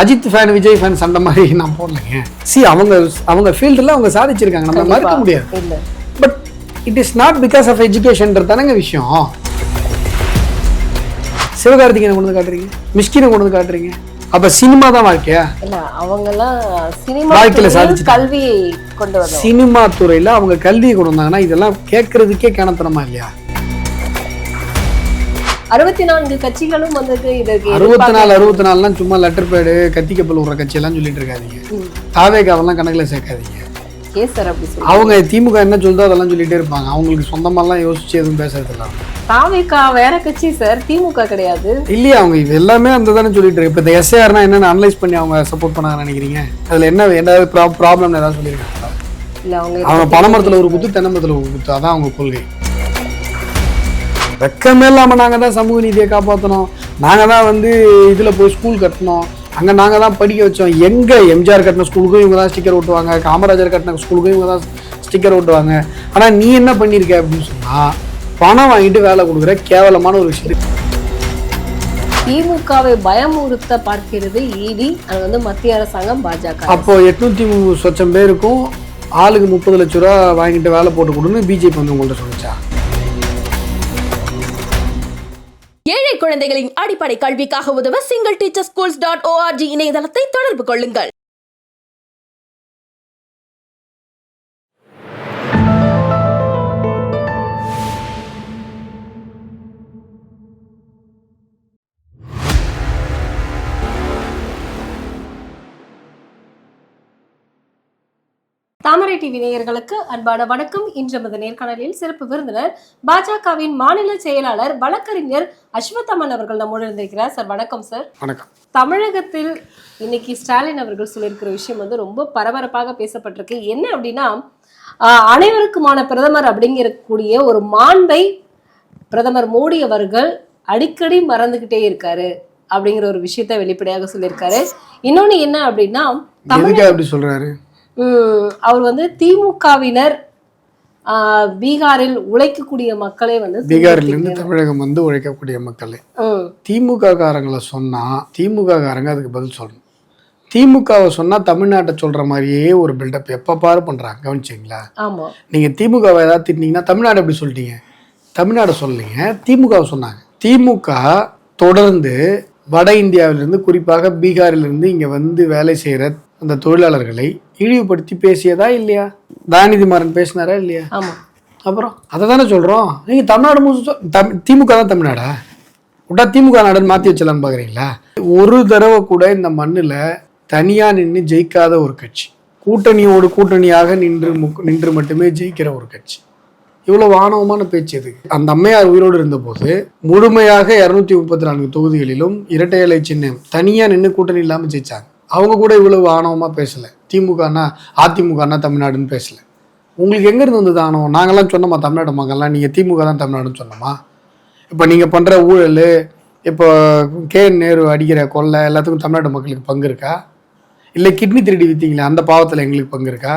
Ajith fan Vijay fan சண்டை மாதிரி நான் போடலைங்க. அவங்க ஃபீல்டில் அவங்க சாதிச்சிருக்காங்க, நம்ம மறுக்க முடியாது. But it is not because of எஜுகேஷன்ன்றது தானங்க விஷயம். சிவகார்த்திகேயனை கொண்டு வந்து காட்டுறீங்க, மிஷ்கினை கொண்டு வந்து காட்டுறீங்க, அப்ப சினிமா தான் வாழ்க்கையா? இல்ல அவங்கெல்லாம் சினிமா வாழ்க்கையில சாதிச்சு கல்வியை கொண்டு வந்தாங்க. சினிமா துறையில அவங்க கல்வியை கொண்டு வந்தாங்கன்னா இதெல்லாம் கேட்கறதுக்கே கணத்தனமா இல்லையா? 64 கட்சிகளும் வந்தது. இதுக்கு 64 சும்மா லெட்டர் பேடு கத்தி கப்பல் விடுற கட்சி எல்லாம் சொல்லிட்டு இருக்காதீங்க. தாவேகாவெல்லாம் கணக்குல சேர்க்காதீங்க. அவங்க திமுக என்ன சொல்றதோ அதெல்லாம் சொல்லிட்டே இருப்பாங்க. அவங்களுக்கு சொந்தமாலாம் யோசிச்சு எதுவும் பேசுறது இல்லை. தாவேகா வேற கட்சி சார், திமுக கிடையாது இல்லையா? அவங்க இது எல்லாமே அந்த தானே சொல்லிட்டு இருக்கு. இப்போ இந்த எஸ்ஏஆர்னா என்னன்னு அனலைஸ் பண்ணி அவங்க சப்போர்ட் பண்ணாங்கன்னு நினைக்கிறீங்க? அதுல என்ன ஏதாவது ப்ராப்ளம் ஏதாவது சொல்லியிருக்காங்களா? இல்ல அவங்க பனைமரத்துல ஒரு குத்து, தென்னை மரத்துல ஒரு குத்து, அதான் அவங்க கொள்கை. வெக்கமே இல்லாம நாங்க தான் சமூக நீதியை காப்பாற்றணும், நாங்க தான் இதுல போய் ஸ்கூல் கட்டணும், அங்க நாங்க தான் படிக்க வச்சோம். எங்க எம்ஜிஆர் கட்டின ஸ்கூலுக்கும் இவங்க தான் ஸ்டிக்கர் ஓட்டுவாங்க, காமராஜர் கட்டின ஸ்கூலுக்கும் இவங்க தான் ஸ்டிக்கர் ஓட்டுவாங்க. ஆனா நீ என்ன பண்ணிருக்க அப்படின்னு சொன்னா பணம் வாங்கிட்டு வேலை கொடுக்குற கேவலமான ஒரு விஷயம். திமுகவை பயமுறுத்த பார்க்கிறது இடி, அது மத்திய அரசாங்கம், பாஜக. அப்போ 830 லட்சம் பேருக்கும் ஆளுக்கு 30 லட்சம் ரூபா வாங்கிட்டு வேலை போட்டு கொடுன்னு பிஜேபி உங்கள்ட்ட சொல்லிச்சா? ஏழை குழந்தைகளின் அடிப்படை கல்விக்காக உதவ singleteacherschools.org இணையதளத்தை தொடர்பு கொள்ளுங்கள். தாமரை டிவி நேயர்களுக்கு அன்பான வணக்கம். இன்று நமது நேர்காணலில் சிறப்பு விருந்தினர் பாஜகவின் மாநில செயலாளர் வழக்கறிஞர் அஸ்வத்தாமன் அவர்கள் நம்மோடு இருந்திருக்கிறார். சார் வணக்கம். சார் வணக்கம். தமிழகத்தில் இன்னைக்கு ஸ்டாலின் அவர்கள் சொல்லியிருக்கிற விஷயம் ரொம்ப பரபரப்பாக பேசப்பட்டிருக்கு. என்ன அப்படின்னா, அனைவருக்குமான பிரதமர் அப்படிங்கக்கூடிய ஒரு மாண்பை பிரதமர் மோடி அவர்கள் அடிக்கடி மறந்துகிட்டே இருக்காரு அப்படிங்கிற ஒரு விஷயத்த வெளிப்படையாக சொல்லியிருக்காரு. இன்னொன்னு என்ன அப்படின்னா, அப்படி சொல்றாரு, அவர் திமுகவினர் பீகாரில் உழைக்கக்கூடிய மக்களே பீகாரில் இருந்து தமிழகம் உழைக்கக்கூடிய மக்களே திமுக காரங்களை சொன்னா திமுக காரங்க அதுக்கு பதில் சொல்லணும். திமுகவை சொன்னா தமிழ்நாட்டை சொல்ற மாதிரியே ஒரு பில்டப் எப்ப பாரு பண்றாங்க. கவனிச்சிங்களா? ஆமா. நீங்க திமுகவை ஏதாவது திட்டினீங்கன்னா தமிழ்நாடு எப்படி சொல்லிட்டீங்க? தமிழ்நாடு சொல்லீங்க, திமுகவை சொன்னாங்க. திமுக தொடர்ந்து வட இந்தியாவிலிருந்து, குறிப்பாக பீகாரிலிருந்து இங்க வேலை செய்யற அந்த தொழிலாளர்களை இழிவுபடுத்தி பேசியதா இல்லையா? தயாநிதி மாறன் பேசினாரா இல்லையா? ஆமா. அப்புறம் அதை தானே சொல்றோம். நீங்க தமிழ்நாடு திமுக தான் தமிழ்நாடா விட்டா திமுக நாடுன்னு மாத்தி வச்சலான்னு பாக்குறீங்களா? ஒரு தடவை கூட இந்த மண்ணுல தனியா நின்று ஜெயிக்காத ஒரு கட்சி, கூட்டணியாக நின்று மட்டுமே ஜெயிக்கிற ஒரு கட்சி. இவ்வளவு ஆணவமான பேச்சு எதுக்கு? அந்த அம்மையார் உயிரோடு இருந்த போது முழுமையாக 234 தொகுதிகளிலும் இரட்டை இலை சின்னம் தனியா நின்று கூட்டணி இல்லாம ஜெயிச்சாங்க. அவங்க கூட இவ்வளவு ஆணவமா பேசல. திமுகனா அதிமுகனா தமிழ்நாடுன்னு பேசல. உங்களுக்கு எங்க இருந்து வந்தது ஆணவம்? நாங்கெல்லாம் சொன்னோமா தமிழ்நாடு மக்கள்லாம் நீங்க திமுக தான் தமிழ்நாடுன்னு சொன்னோமா? இப்ப நீங்க பண்ற ஊழல், இப்போ KN நேரு அடிக்கிற கொள்ளை எல்லாத்துக்கும் தமிழ்நாடு மக்களுக்கு பங்கு இருக்கா? இல்லை கிட்னி திருடி வித்தீங்களே அந்த பாவத்துல எங்களுக்கு பங்கு இருக்கா?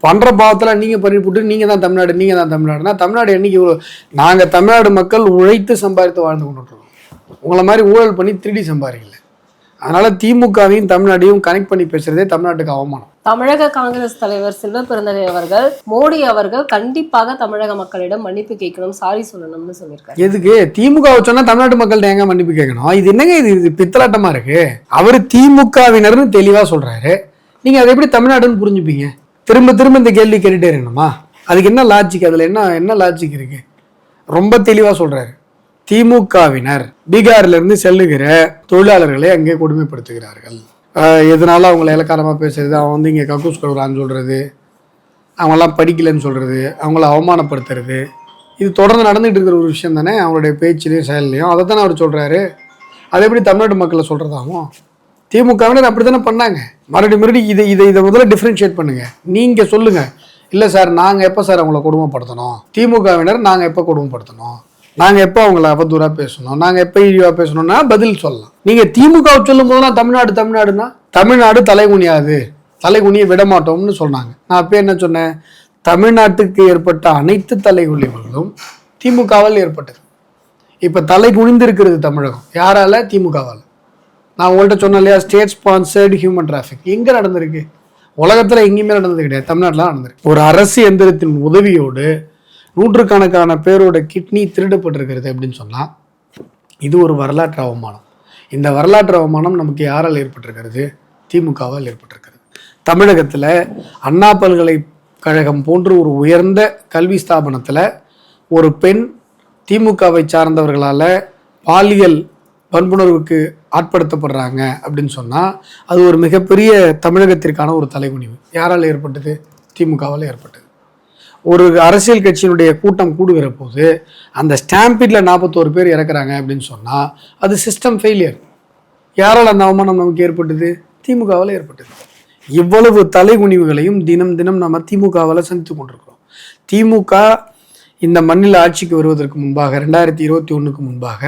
பண்ற பாவத்துல நீங்க பண்ணி போட்டு நீங்க தான் தமிழ்நாடுனா தமிழ்நாடு என்னைக்கு இவ்வளோ? நாங்க தமிழ்நாடு மக்கள் உழைத்து சம்பாதித்து வாழ்ந்து கொண்டு இருக்கோம். உங்களை மாதிரி ஊழல் பண்ணி திருடி சம்பாதிக்கல. அதனால திமுகவையும் தமிழ்நாட்டையும் கனெக்ட் பண்ணி பேசுறதே தமிழ்நாட்டுக்கு அவமானம். தமிழக காங்கிரஸ் தலைவர் செல்வ பெருந்தகை அவர்கள் மோடி அவர்கள் கண்டிப்பாக தமிழக மக்களிடம் மன்னிப்பு கேட்கணும், சாரி சொல்லணும்னு சொல்லியிருக்காரு. எதுக்கு? திமுக சொன்னா தமிழ்நாட்டு மக்கள்கிட்ட எங்க மன்னிப்பு கேட்கணும்? இது என்னங்க இது பித்தலாட்டமா இருக்கு. அவரு திமுகவினர்னு தெளிவா சொல்றாரு, நீங்க அதை எப்படி தமிழ்நாடுன்னு புரிஞ்சுப்பீங்க? திரும்ப திரும்ப இந்த கேள்வி கேட்டுட்டே இருக்கணுமா? அதுக்கு என்ன லாஜிக்? அதுல என்ன லாஜிக் இருக்கு? ரொம்ப தெளிவா சொல்றாரு. திமுகவினர் பீகாரில இருந்து செல்லுகிற தொழிலாளர்களை அங்கே கொடுமைப்படுத்துகிறார்கள். எதனால அவங்களை இலக்காரமா பேசுறது, அவன் இங்க கக்கூஸ் கழுவுறான்னு சொல்றது, அவங்கெல்லாம் படிக்கலன்னு சொல்றது, அவங்கள அவமானப்படுத்துறது, இது தொடர்ந்து நடந்துட்டு இருக்கிற ஒரு விஷயம் தானே அவங்களுடைய பேச்சிலையும் செயல்லையும். அதை தானே அவர் சொல்றாரு. அதை எப்படி தமிழ்நாட்டு மக்களை சொல்றதாகும்? திமுகவினர் அப்படி தானே பண்ணாங்க. மறுபடியும் இதை முதல்ல டிஃப்ரென்ஷியேட் பண்ணுங்க. நீங்க சொல்லுங்க, இல்லை சார் நாங்கள் எப்போ சார் அவங்கள கொடுமைப்படுத்தணும்? திமுகவினர் நாங்கள் எப்போ கொடுமைப்படுத்தணும்? நாங்கள் எப்போ அவங்கள அவதூறா பேசணும்? நாங்கள் எப்போ இழிவாக பேசணும்னா பதில் சொல்லலாம். நீங்கள் திமுக சொல்லும் போதெல்லாம் தமிழ்நாடுன்னா தமிழ்நாடு தலைகுனியை விட மாட்டோம்னு சொன்னாங்க. நான் அப்போ என்ன சொன்னேன்? தமிழ்நாட்டுக்கு ஏற்பட்ட அனைத்து தலைகுனிவுகளும் திமுகவால் ஏற்பட்டது. இப்போ தலை குனிந்து இருக்கிறது தமிழகம். யாரால? திமுகவால். நான் உங்கள்கிட்ட சொன்னேன் இல்லையா, ஸ்டேட் ஸ்பான்சர்டு ஹியூமன் டிராஃபிக் எங்கே நடந்திருக்கு? உலகத்தில் எங்கேயுமே நடந்தது கிடையாது, தமிழ்நாட்டில் நடந்திருக்கு. ஒரு அரசு எந்திரத்தின் உதவியோடு நூற்றுக்கணக்கான பேரோட கிட்னி திருடப்பட்டிருக்கிறது அப்படின்னு சொன்னால் இது ஒரு வரலாற்று அவமானம். இந்த வரலாற்று அவமானம் நமக்கு யாரால் ஏற்பட்டிருக்கிறது? திமுகவால் ஏற்பட்டிருக்கிறது. தமிழகத்தில் அண்ணா பல்கலைக்கழகம் போன்ற ஒரு உயர்ந்த கல்வி ஸ்தாபனத்தில் ஒரு பெண் திமுகவை சார்ந்தவர்களால் பாலியல் வன்புணர்வுக்கு ஆட்படுத்தப்படுறாங்க அப்படின்னு சொன்னால் அது ஒரு மிகப்பெரிய தமிழகத்திற்கான ஒரு தலைகுனிவு. யாரால் ஏற்பட்டது? திமுகவால் ஏற்பட்டது. ஒரு அரசியல் கட்சியினுடைய கூட்டம் கூடுகிற போது அந்த ஸ்டாம்பிட்ல 41 பேர் இறக்குறாங்க அப்படின்னு சொன்னால் அது சிஸ்டம் ஃபெயிலியர். யாரால் அந்த அவமானம் நமக்கு ஏற்பட்டது? திமுகவால் ஏற்பட்டது. இவ்வளவு தலைகுனிவுகளையும் தினம் தினம் நம்ம திமுகவால் சந்தித்து கொண்டிருக்கிறோம். திமுக இந்த மண்ணில் ஆட்சிக்கு வருவதற்கு முன்பாக 2021க்கு முன்பாக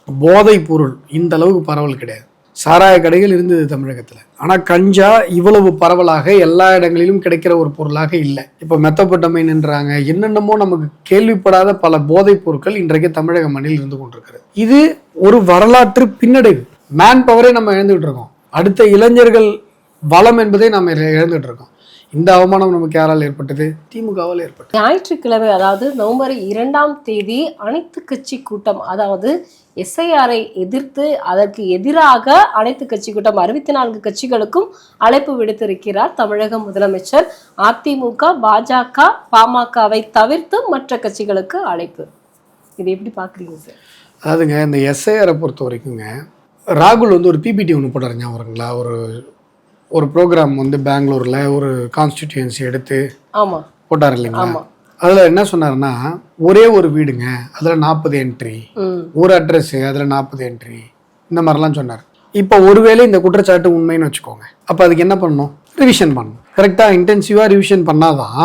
போதைப் பொருள் இந்த அளவுக்கு பரவல் கிடையாது. சாராய கடைகள் இருந்தது தமிழகத்தில். ஆனால் கஞ்சா இவ்வளவு பரவலாக எல்லா இடங்களிலும் கிடைக்கிற ஒரு பொருளாக இல்லை. இப்போ மெத்தப்பட்டமைன்றாங்க, என்னென்னமோ நமக்கு கேள்விப்படாத பல போதைப் பொருட்கள் இன்றைக்கு தமிழக மண்ணில் இருந்து கொண்டிருக்கிறது. இது ஒரு வரலாற்று பின்னடைவு. மேன் பவரே நம்ம இழந்துகிட்டு இருக்கோம். அடுத்த இளைஞர்கள் வளம் என்பதை நம்ம இழந்துகிட்டு இருக்கோம். இந்த அவமானம் நமக்கு யாரால் ஏற்பட்டது? திமுகவால் ஏற்பட்டது. ஞாயிற்றுக்கிழமை, அதாவது நவம்பர் 2ஆம் தேதி அனைத்து கட்சி கூட்டம், அதாவது எஸ்ஐஆரை எதிர்த்து அதற்கு எதிராக அனைத்து கட்சி கூட்டம் 64 கட்சிகளுக்கும் அழைப்பு விடுத்திருக்கிறார் தமிழக முதலமைச்சர். அதிமுக, பாஜக, பாமகவை தவிர்த்து மற்ற கட்சிகளுக்கு அழைப்பு. இது எப்படி பாக்குறீங்க சார்? அதாவதுங்க, இந்த எஸ்ஐஆரை பொறுத்த வரைக்குங்க, ராகுல் வந்து ஒரு பிபிடி ஒன்று போட்டார், ஞாபகங்களா? ஒரு ப்ரோக்ராம் வந்து பெங்களூரில் ஒரு கான்ஸ்டிடியூன்சி எடுத்து போட்டார் இல்லைங்களா? அதில் என்ன சொன்னார்னா, ஒரே ஒரு வீடுங்க, அதில் 40 என்ட்ரி, ஒரு அட்ரஸ்ஸு, அதில் 40 என்ட்ரி, இந்த மாதிரிலாம் சொன்னார். இப்போ ஒருவேளை இந்த குற்றச்சாட்டு உண்மைன்னு வச்சுக்கோங்க, அப்போ அதுக்கு என்ன பண்ணணும்? ரிவிஷன் பண்ணணும். கரெக்டாக இன்டென்சிவாக ரிவிஷன் பண்ணாதான்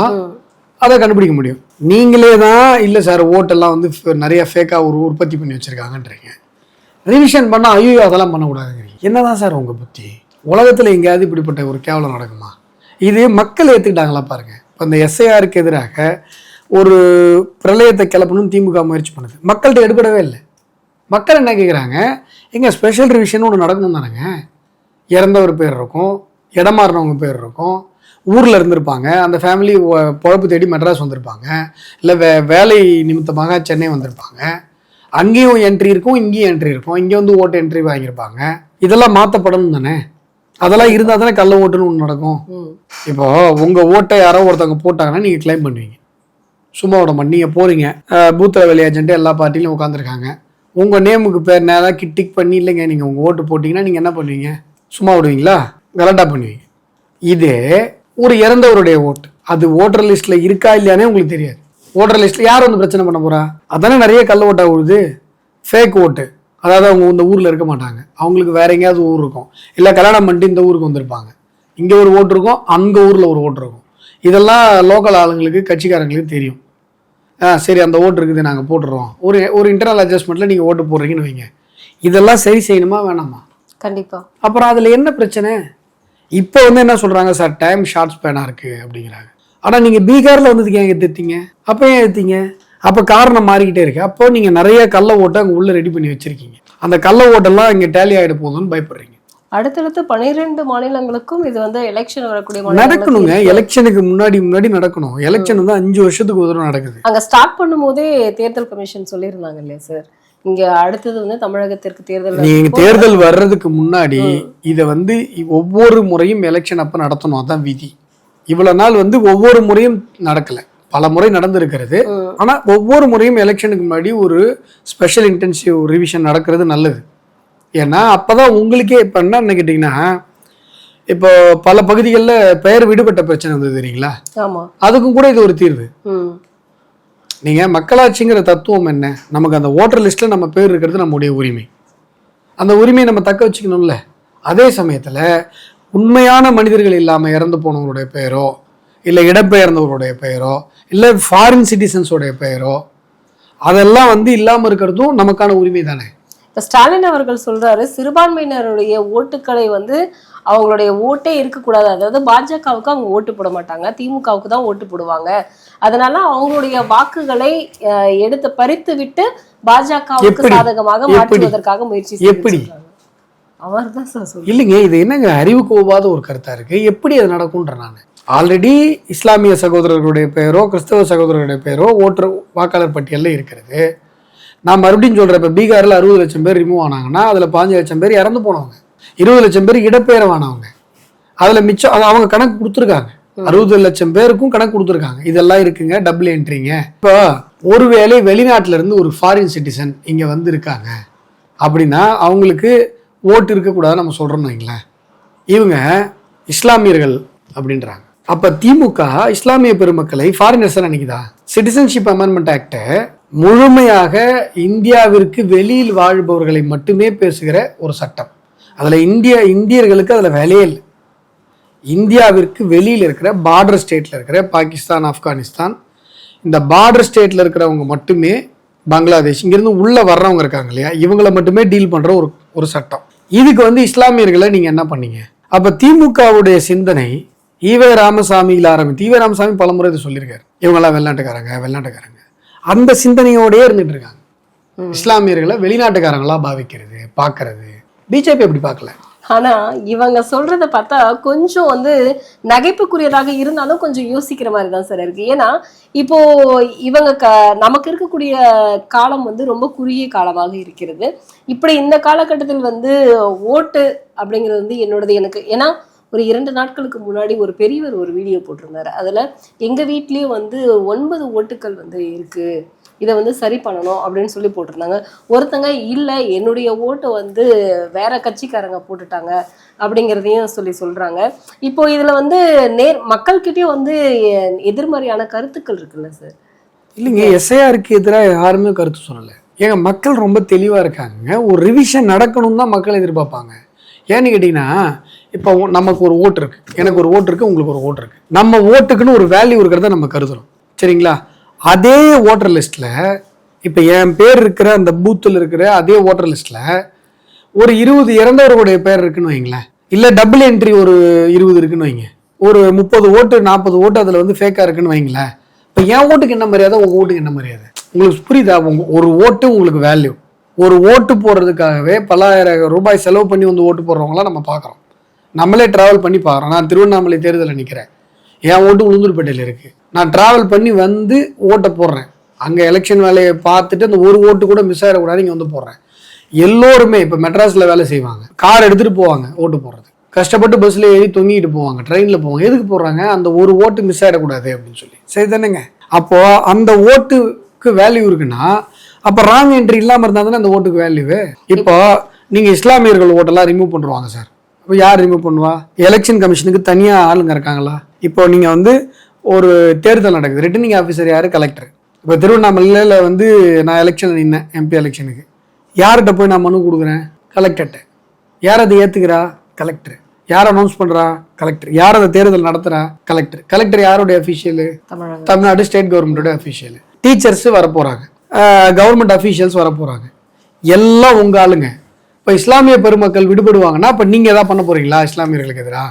அதை கண்டுபிடிக்க முடியும். நீங்களே தான் இல்லை சார் ஓட்டெல்லாம் வந்து நிறைய ஃபேக்காக உற்பத்தி பண்ணி வச்சுருக்காங்கன்றீங்க. ரிவிஷன் பண்ணால் ஐயோ அதெல்லாம் பண்ணக்கூடாதுங்கிறீங்க. என்னதான் சார் உங்கள் புத்தி? உலகத்தில் எங்கேயாவது இப்படிப்பட்ட ஒரு கேவலம் நடக்குமா? இது மக்கள் ஏற்றுக்கிட்டாங்களா பாருங்கள். இப்போ இந்த எஸ்ஐஆருக்கு எதிராக ஒரு பிரளயத்தை கிளப்பணும்னு திமுக முயற்சி பண்ணுது. மக்கள்கிட்ட எடுபடவே இல்லை. மக்கள் என்ன கேட்குறாங்க? எங்க ஸ்பெஷல் ரிவிஷன் ஒன்று நடக்கணும் தானேங்க. இறந்தவர் பேர் இருக்கும், இடமாறினவங்க பேர் இருக்கும், ஊரில் இருந்திருப்பாங்க, அந்த ஃபேமிலி பொழப்பு தேடி மெட்ராஸ் வந்திருப்பாங்க, இல்லை வேலை நிமித்தமாக சென்னை வந்திருப்பாங்க. அங்கேயும் என்ட்ரி இருக்கும், இங்கேயும் என்ட்ரி இருக்கும், இங்கே வந்து ஓட்டு என்ட்ரி வாங்கியிருப்பாங்க. இதெல்லாம் மாற்றப்படணும் தானே. அதெல்லாம் இருந்தால் தானே கள்ள ஓட்டுன்னு ஒன்று நடக்கும். இப்போ உங்கள் ஓட்டை யாரோ ஒருத்தவங்க போட்டாங்கன்னா நீங்கள் கிளைம் பண்ணுவீங்க. சும்மா விட மாட்டீங்க. நீங்கள் போகிறீங்க, பூத்தில் வெளி ஏஜென்ட்டு எல்லா பார்ட்டிலையும் உட்காந்துருக்காங்க, உங்கள் நேமுக்கு பேர் நேராக டிக் பண்ணி இல்லைங்க நீங்கள் உங்கள் ஓட்டு போட்டிங்கன்னா நீங்கள் என்ன பண்ணுவீங்க? சும்மா விடுவீங்களா? கரெக்டாக பண்ணுவீங்க. இதே ஒரு இறந்தவருடைய ஓட்டு, அது ஓட்டர் லிஸ்ட்டில் இருக்கா இல்லையானே உங்களுக்கு தெரியாது. ஓட்டர் லிஸ்ட்டில் யார் வந்து பிரச்சனை பண்ண போகிறா? அதானே நிறைய கள்ள ஓட்டாக விழுது, ஃபேக் ஓட்டு. அதாவது அவங்க இந்த ஊரில் இருக்க மாட்டாங்க, அவங்களுக்கு வேற எங்கேயாவது ஊர் இருக்கும், இல்லை கல்யாணம் பண்ணிட்டு இந்த ஊருக்கு வந்திருப்பாங்க, இங்கே ஒரு ஓட்டு இருக்கும், அங்கே ஊரில் ஒரு ஓட்டு இருக்கும். இதெல்லாம் லோக்கல் ஆளுங்களுக்கு, கட்சிக்காரங்களுக்கு தெரியும். சரி அந்த ஓட்டு இருக்குது நாங்கள் போட்டுடுறோம், ஒரு இன்டர்னல் அட்ஜஸ்ட்மெண்ட்டில் நீங்கள் ஓட்டு போடுறீங்கன்னு வைங்க. இதெல்லாம் சரி செய்யணுமா வேணாமா? கண்டிப்பாக. அப்புறம் அதில் என்ன பிரச்சனை? இப்போ வந்து என்ன சொல்கிறாங்க, சார் டைம் ஷார்ட் ஸ்பேனாக இருக்குது அப்படிங்கிறாங்க. ஆனால் நீங்கள் பீகாரில் வந்ததுக்கு ஏன் எடுத்தீங்க? அப்போ ஏன் எடுத்தீங்க? அப்போ காரணம் மாறிக்கிட்டே இருக்கு. அப்போ நீங்கள் நிறைய கள்ள ஓட்டை அங்கே உள்ளே ரெடி பண்ணி வச்சுருக்கீங்க. அந்த கள்ள ஓட்டெல்லாம் இங்கே டேலி ஆகிட போகுதுன்னு பயப்படுறீங்க. அடுத்தடுத்து 12 மாநிலங்களுக்கும் இது வந்து எலெக்ஷன் வரக்கூடிய நடக்கணுங்க. எலெக்ஷனுக்கு முன்னாடி நடக்கணும். எலெக்ஷன் வந்து 5 வருஷத்துக்கு ஒரு தடவை நடக்குது. அங்க ஸ்டார்ட் பண்ணும்போதே தேர்தல் கமிஷன் சொல்லியிருந்தாங்க இல்லையா சார், இங்க அடுத்தது வந்து தமிழகத்திற்கு தேர்தல். நீங்க தேர்தல் வர்றதுக்கு முன்னாடி இதை வந்து ஒவ்வொரு முறையும் எலெக்ஷன் அப்ப நடத்தணும், அதான் விதி. இவ்வளவு நாள் வந்து ஒவ்வொரு முறையும் நடக்கல, பல முறை நடந்திருக்கிறது. ஆனா ஒவ்வொரு முறையும் எலெக்ஷனுக்கு முன்னாடி ஒரு ஸ்பெஷல் இன்டென்சிவ் ரிவிஷன் நடக்கிறது நல்லது. ஏன்னா அப்பதான் உங்களுக்கே இப்போ என்ன கேட்டீங்கன்னா, இப்போ பல பகுதிகளில் பெயர் விடுபட்ட பிரச்சனை வந்தது தெரியுங்களா? அதுக்கும் கூட இது ஒரு தீர்வு. நீங்க மக்களாட்சிங்கிற தத்துவம் என்ன? நமக்கு அந்த ஓட்டர் லிஸ்ட்ல நம்ம பேர் இருக்கிறது நம்முடைய உரிமை. அந்த உரிமையை நம்ம தக்க வச்சுக்கணும்ல. அதே சமயத்துல உண்மையான மனிதர்கள் இல்லாம இறந்து போனவங்களுடைய பெயரோ, இல்லை இடம்பெயர்ந்தவருடைய பெயரோ, இல்லை ஃபாரின் சிட்டிசன்ஸோடைய பெயரோ, அதெல்லாம் வந்து இல்லாமல் இருக்கிறதும் நமக்கான உரிமை தானே. இப்போ ஸ்டாலின் அவர்கள் சொல்றாரு, சிறுபான்மையினருடைய ஓட்டுக்களை வந்து அவங்களுடைய ஓட்டே இருக்கக்கூடாது. அதாவது பாஜகவுக்கு அவங்க ஓட்டு போட மாட்டாங்க, திமுகவுக்கு தான் ஓட்டு போடுவாங்க. அதனால அவங்களுடைய வாக்குகளை எடுத்து பறித்து விட்டு பாஜகவுக்கு சாதகமாக மாற்றுவதற்காக முயற்சி. எப்படி அவர் தான் சார் சொல்லுங்க. இல்லைங்க, இது என்னங்க அறிவுக்கு ஒவ்வாத ஒரு கருத்தா இருக்கு. எப்படி அது நடக்கும்ன்ற நான் ஆல்ரெடி இஸ்லாமிய சகோதரர்களுடைய பெயரோ கிறிஸ்தவ சகோதரர்களுடைய பெயரோ ஓட்டர் வாக்காளர் பட்டியலில் இருக்கிறது. நான் மறுபடியும் சொல்றேன், இப்போ பீகாரில் 60 லட்சம் பேர் ரிமூவ் ஆனாங்கன்னா அதில் 15 லட்சம் பேர் இறந்து போனவங்க, 20 லட்சம் பேர் இடப்பெயர்வானவங்க. அதில் மிச்சம் அவங்க கணக்கு கொடுத்துருக்காங்க. 60 லட்சம் பேருக்கும் கணக்கு கொடுத்துருக்காங்க. இதெல்லாம் இருக்குங்க, டபுள் என்ட்ரிங்க. இப்போ ஒருவேளை வெளிநாட்டில இருந்து ஒரு ஃபாரின் சிட்டிசன் இங்கே வந்து இருக்காங்க அப்படின்னா அவங்களுக்கு ஓட்டு இருக்கக்கூடாது நம்ம சொல்றோம்னு வைங்களேன். இவங்க இஸ்லாமியர்கள் அப்படின்றாங்க. அப்ப திமுக இஸ்லாமிய பெருமக்களை ஃபாரினர்ஸ் நினைக்குதா? சிட்டிசன்ஷிப் அமெண்ட்மெண்ட் ஆக்ட முழுமையாக இந்தியாவிற்கு வெளியில் வாழ்பவர்களை மட்டுமே பேசுகிற ஒரு சட்டம். அதுல இந்தியர்களுக்கு அதுல வேலையே இல்லை. இந்தியாவிற்கு வெளியில் இருக்கிற பார்டர் ஸ்டேட்ல இருக்கிற பாகிஸ்தான், ஆப்கானிஸ்தான், இந்த பார்டர் ஸ்டேட்ல இருக்கிறவங்க மட்டுமே, பங்களாதேஷ், இங்கிருந்து உள்ள வர்றவங்க இருக்காங்க இல்லையா, இவங்களை மட்டுமே டீல் பண்ற ஒரு சட்டம். இதுக்கு வந்து இஸ்லாமியர்களை நீங்க என்ன பண்ணீங்க? அப்ப திமுகவுடைய சிந்தனை ஈவே ராமசாமியில் ஆரம்பித்து, ஈவே ராமசாமி பலமுறை இது சொல்லியிருக்காரு, இவங்கெல்லாம் வெளிநாட்டுக்காரங்க அந்த சிந்தனையோடய இருந்துட்டு இருக்காங்க. இஸ்லாமியர்களை வெளிநாட்டுக்காரங்களா பாவிக்கிறது, பார்க்கறது. பிஜேபி அப்படி பார்க்கல. ஆனா இவங்க சொல்றத பார்த்தா கொஞ்சம் வந்து நகைப்புக்குரியதாக இருந்தாலும் கொஞ்சம் யோசிக்கிற மாதிரி தான் சார் இருக்கு. ஏன்னா இப்போ இவங்க நமக்கு இருக்கக்கூடிய காலம் வந்து ரொம்ப குறுகிய காலமாக இருக்கிறது. இப்படி இந்த காலகட்டத்தில் வந்து ஓட்டு அப்படிங்கிறது வந்து எனக்கு ஏன்னா ஒரு 2 நாட்களுக்கு முன்னாடி ஒரு பெரியவர் ஒரு வீடியோ போட்டிருந்தாரு. அதுல எங்க வீட்லயும் வந்து 9 ஓட்டுக்கள் வந்து இருக்கு, இதை வந்து சரி பண்ணணும் அப்படின்னு சொல்லி போட்டிருந்தாங்க. ஒருத்தங்க இல்லை என்னுடைய ஓட்டை வந்து வேற கட்சிக்காரங்க போட்டுட்டாங்க அப்படிங்கிறதையும் சொல்றாங்க. இப்போ இதுல வந்து மக்கள்கிட்டயும் வந்து எதிர்மறையான கருத்துக்கள் இருக்குல்ல சார்? இல்லைங்க, எஸ்ஐஆருக்கு எதிராக யாருமே கருத்து சொல்லலை. ஏங்க, மக்கள் ரொம்ப தெளிவா இருக்காங்க. ஒரு ரிவிஷன் நடக்கணும் தான் மக்கள் எதிர்பார்ப்பாங்க. ஏன்னு கேட்டீங்கன்னா, இப்போ நமக்கு ஒரு ஓட்டு இருக்கு, எனக்கு ஒரு ஓட்டு இருக்கு, உங்களுக்கு ஒரு ஓட்டு இருக்கு. நம்ம ஓட்டுக்குன்னு ஒரு வேல்யூ இருக்கிறத நம்ம கருதுறோம், சரிங்களா? அதே ஓட்டர் லிஸ்ட்ல இப்போ என் பேர் இருக்கிற அந்த பூத்தில் இருக்கிற அதே ஓட்டர் லிஸ்ட்ல ஒரு 20 இறந்தவர்களுடைய பேர் இருக்குன்னு வைங்களேன், இல்லை டபுள் என்ட்ரி ஒரு 20 இருக்குன்னு வைங்க, ஒரு 30 ஓட்டு 40 ஓட்டு அதில் வந்து ஃபேக்காக இருக்குன்னு வைங்களேன். இப்போ என் ஓட்டுக்கு என்ன மரியாதை, உங்கள் ஓட்டுக்கு என்ன மரியாதை? உங்களுக்கு புரியுதா? ஒரு ஓட்டு உங்களுக்கு வேல்யூ. ஒரு ஓட்டு போடுறதுக்காகவே பல்லாயிரம் ரூபாய் செலவு பண்ணி வந்து ஓட்டு போடுறவங்களாம் நம்ம பார்க்குறோம். நம்மளே ட்ராவல் பண்ணி பார்க்குறோம். நான் திருவண்ணாமலை தேர்தலில் நிற்கிறேன், என் ஓட்டு உளுந்தூர்பேட்டையில் இருக்குது. நான் ட்ராவல் பண்ணி வந்து ஓட்டை போடுறேன். அங்கே எலெக்ஷன் வேலையை பார்த்துட்டு அந்த ஒரு ஓட்டு கூட மிஸ் ஆகிடக்கூடாது, இங்கே வந்து போடுறேன். எல்லோருமே இப்போ மெட்ராஸில் வேலை செய்வாங்க, கார் எடுத்துகிட்டு போவாங்க ஓட்டு போடுறது, கஷ்டப்பட்டு பஸ்ஸில் ஏறி தொங்கிட்டு போவாங்க, ட்ரெயினில் போவாங்க. எதுக்கு போடுறாங்க? அந்த ஒரு ஓட்டு மிஸ் ஆகிடக்கூடாது அப்படின்னு சொல்லி. சரி தானேங்க? அப்போது அந்த ஓட்டுக்கு வேல்யூ இருக்குன்னா அப்போ ராங் என்ட்ரி இல்லாமல் இருந்தால் தானே அந்த ஓட்டுக்கு வேல்யூவு. இப்போ நீங்கள் இஸ்லாமியர்கள் ஓட்டெல்லாம் ரிமூவ் பண்ணுவாங்க சார். இப்போ யார் ரிமூவ் பண்ணுவா? எலெக்ஷன் கமிஷனுக்கு தனியாக ஆளுங்க இருக்காங்களா? இப்போ நீங்கள் வந்து ஒரு தேர்தல் நடக்குது, ரிட்டர்னிங் ஆஃபீஸர் யார்? கலெக்டர். இப்போ திருவண்ணாமலையில் வந்து நான் எலெக்ஷன் நின்னேன், எம்பி எலெக்ஷனுக்கு. யார்கிட்ட போய் நான் மனு கொடுக்குறேன்? கலெக்டர்கிட்ட. யார் அதை ஏற்றுக்கிறா? கலெக்டர். யார் அனௌன்ஸ் பண்ணுறா? கலெக்டர். யார் அதை தேர்தல் நடத்துகிறா? கலெக்டர். கலெக்டர் யாருடைய அஃபீஷியலு? தமிழ்நாடு ஸ்டேட் கவர்மெண்டோட அஃபீஷியலு. டீச்சர்ஸ் வரப்போகிறாங்க, கவர்மெண்ட் அஃபீஷியல்ஸ் வரப்போகிறாங்க, எல்லாம் உங்கள் ஆளுங்க. இப்போ இஸ்லாமிய பெருமக்கள் விடுபடுவாங்கன்னா இப்போ நீங்கள் எதாவது பண்ண போகிறீங்களா? இஸ்லாமியர்களுக்கு எதிராக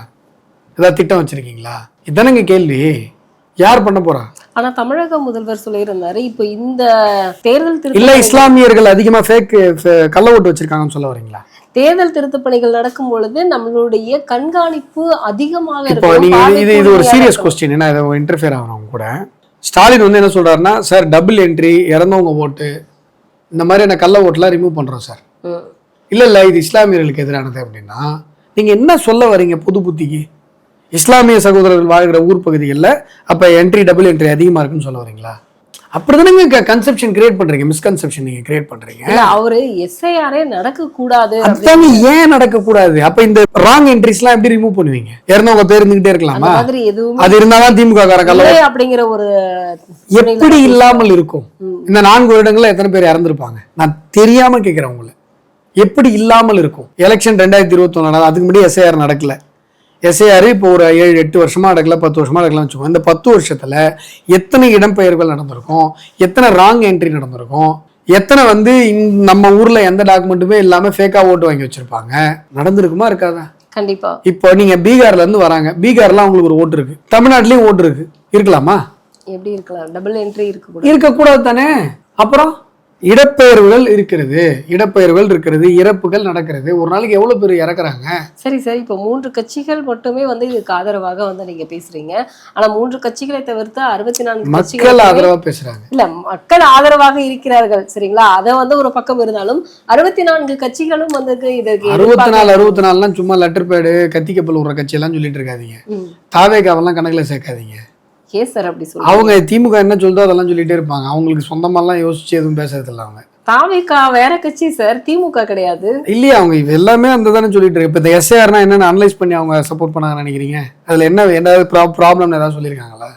ஏதாவது திட்டம் வச்சுருக்கீங்களா? இதுதானங்க கேள்வி. யார் பண்ண போறா? ஆனா தமிழக முதல்வர் சொல்லியிருந்தாரு, இப்போ இந்த தேர்தல் இல்ல இஸ்லாமியர்கள் அதிகமா ஃபேக் கள்ள ஓட்டு வச்சிருக்காங்கன்னு சொல்ல வரீங்களா? தேர்தல் திருத்த பணிகள் நடக்கும் பொழுது நம்மளுடைய கண்காணிப்பு அதிகமாக இருக்கும். இது ஒரு சீரியஸ் கொஸ்டின். என்ன இதை இன்டர்ஃபியர் ஆகிறவங்க கூட ஸ்டாலின் வந்து என்ன சொல்றாருன்னா, சார் டபுள் என்ட்ரி, இறந்தவங்க ஓட்டு, இந்த மாதிரி என்ன கள்ள ஓட்டுலாம் ரிமூவ் பண்றோம் சார். இல்ல இது இஸ்லாமியர்களுக்கு எதிரானது அப்படின்னா நீங்க என்ன சொல்ல வரீங்க? புது புத்திக்கு இஸ்லாமிய சகோதரர்கள் வாழ்கிற ஊர் பகுதிகளில் அப்ப என்ட்ரி டபுள் என்ட்ரி அதிகமா இருக்குன்னு சொல்ல வரீங்களா? அப்படிதானங்க கன்செப்ஷன் கிரியேட் பண்றீங்க, மிஸ்கன்செப்ஷன் நீங்க கிரியேட் பண்றீங்க. அவரு எஸ்ஐஆரே நடக்க கூடாது. அதுதாங்க ஏன் நடக்க கூடாது? அப்ப இந்த ராங் என்ட்ரிஸ் எல்லாம் எப்படி ரிமூவ் பண்ணுவீங்க? இறந்தவங்க பேர் இருந்துகிட்டே இருக்கலாமா? அது இருந்தாலும் திமுக காரங்க அப்படிங்கிற ஒரு எப்படி இல்லாமல் இருக்கும்? இந்த 4 வருடங்கள்ல எத்தனை பேர் இறந்துருப்பாங்க? நான் தெரியாம கேட்கிறேன் உங்களை. எப்படி இல்லாமல் இருக்கும்? எலெக்ஷன் 2021 அதுக்கு முன்னாடி எஸ்ஐஆர் நடக்கல. எஸ்ஐஆர் இப்போ ஒரு 7-8 வருஷமா நடக்கல, 10 வருஷமா நடக்கலாம் வச்சுக்கோங்க. இந்த 10 வருஷத்துல எத்தனை இடம்பெயர்கள் நடந்திருக்கும், எத்தனை ராங் என்ட்ரி நடந்திருக்கும், எத்தனை வந்து நம்ம ஊர்ல எந்த டாக்குமெண்ட்டுமே இல்லாம ஃபேக்கா ஓட்டு வாங்கி வச்சிருப்பாங்க, நடந்திருக்குமா இருக்காதா? கண்டிப்பா. இப்போ நீங்க பீகார்ல இருந்து வராங்க, பீகார்ல உங்களுக்கு ஒரு ஓட்டு இருக்கு, தமிழ்நாட்டிலயும் ஓட்டு இருக்கு, இருக்கலாமா? எப்படி இருக்கலாம்? டபுள் என்ட்ரி இருக்கக்கூடாது தானே. அப்புறம் இடப்பெயர்வுகள் இருக்கிறது, இறப்புகள் நடக்கிறது. ஒரு நாளைக்கு எவ்வளவு பேர் இறக்குறாங்க? சரி சரி, இப்போ 3 கட்சிகள் மட்டுமே வந்து இதுக்கு ஆதரவாக வந்து நீங்க பேசுறீங்க. ஆனா 3 கட்சிகளை தவிர்த்து 64 மக்கள் ஆதரவா பேசுறாங்க. இல்ல, மக்கள் ஆதரவாக இருக்கிறார்கள் சரிங்களா, அத வந்து ஒரு பக்கம் இருந்தாலும் 64 கட்சிகளும் வந்து இதுக்கு 64 சும்மா லெட்டர் பேடு கத்தி கப்பல் விடுற கட்சி எல்லாம் சொல்லிட்டு இருக்காதீங்க. தாவேகாவெல்லாம் கணக்குல சேர்க்காதீங்க. ஏன் சார் அப்படி சொல்லுங்க? அவங்க திமுக என்ன சொல்றதோ அதெல்லாம் சொல்லிட்டே இருப்பாங்க. அவங்களுக்கு சொந்தமாலாம் யோசிச்சு எதுவும் பேசுறது இல்லை. அவங்க தாவேகா வேற கட்சி சார், திமுக கிடையாது இல்லையா? அவங்க எல்லாமே அந்த தானே சொல்லிட்டு இருக்கு. இப்ப இந்த எஸ்ஏஆர்னா என்னன்னு அனலைஸ் பண்ணி அவங்க சப்போர்ட் பண்ணாங்க நினைக்கிறீங்க? அதுல ஏதாவது ப்ராப்ளம் ஏதாவது சொல்லியிருக்காங்களா?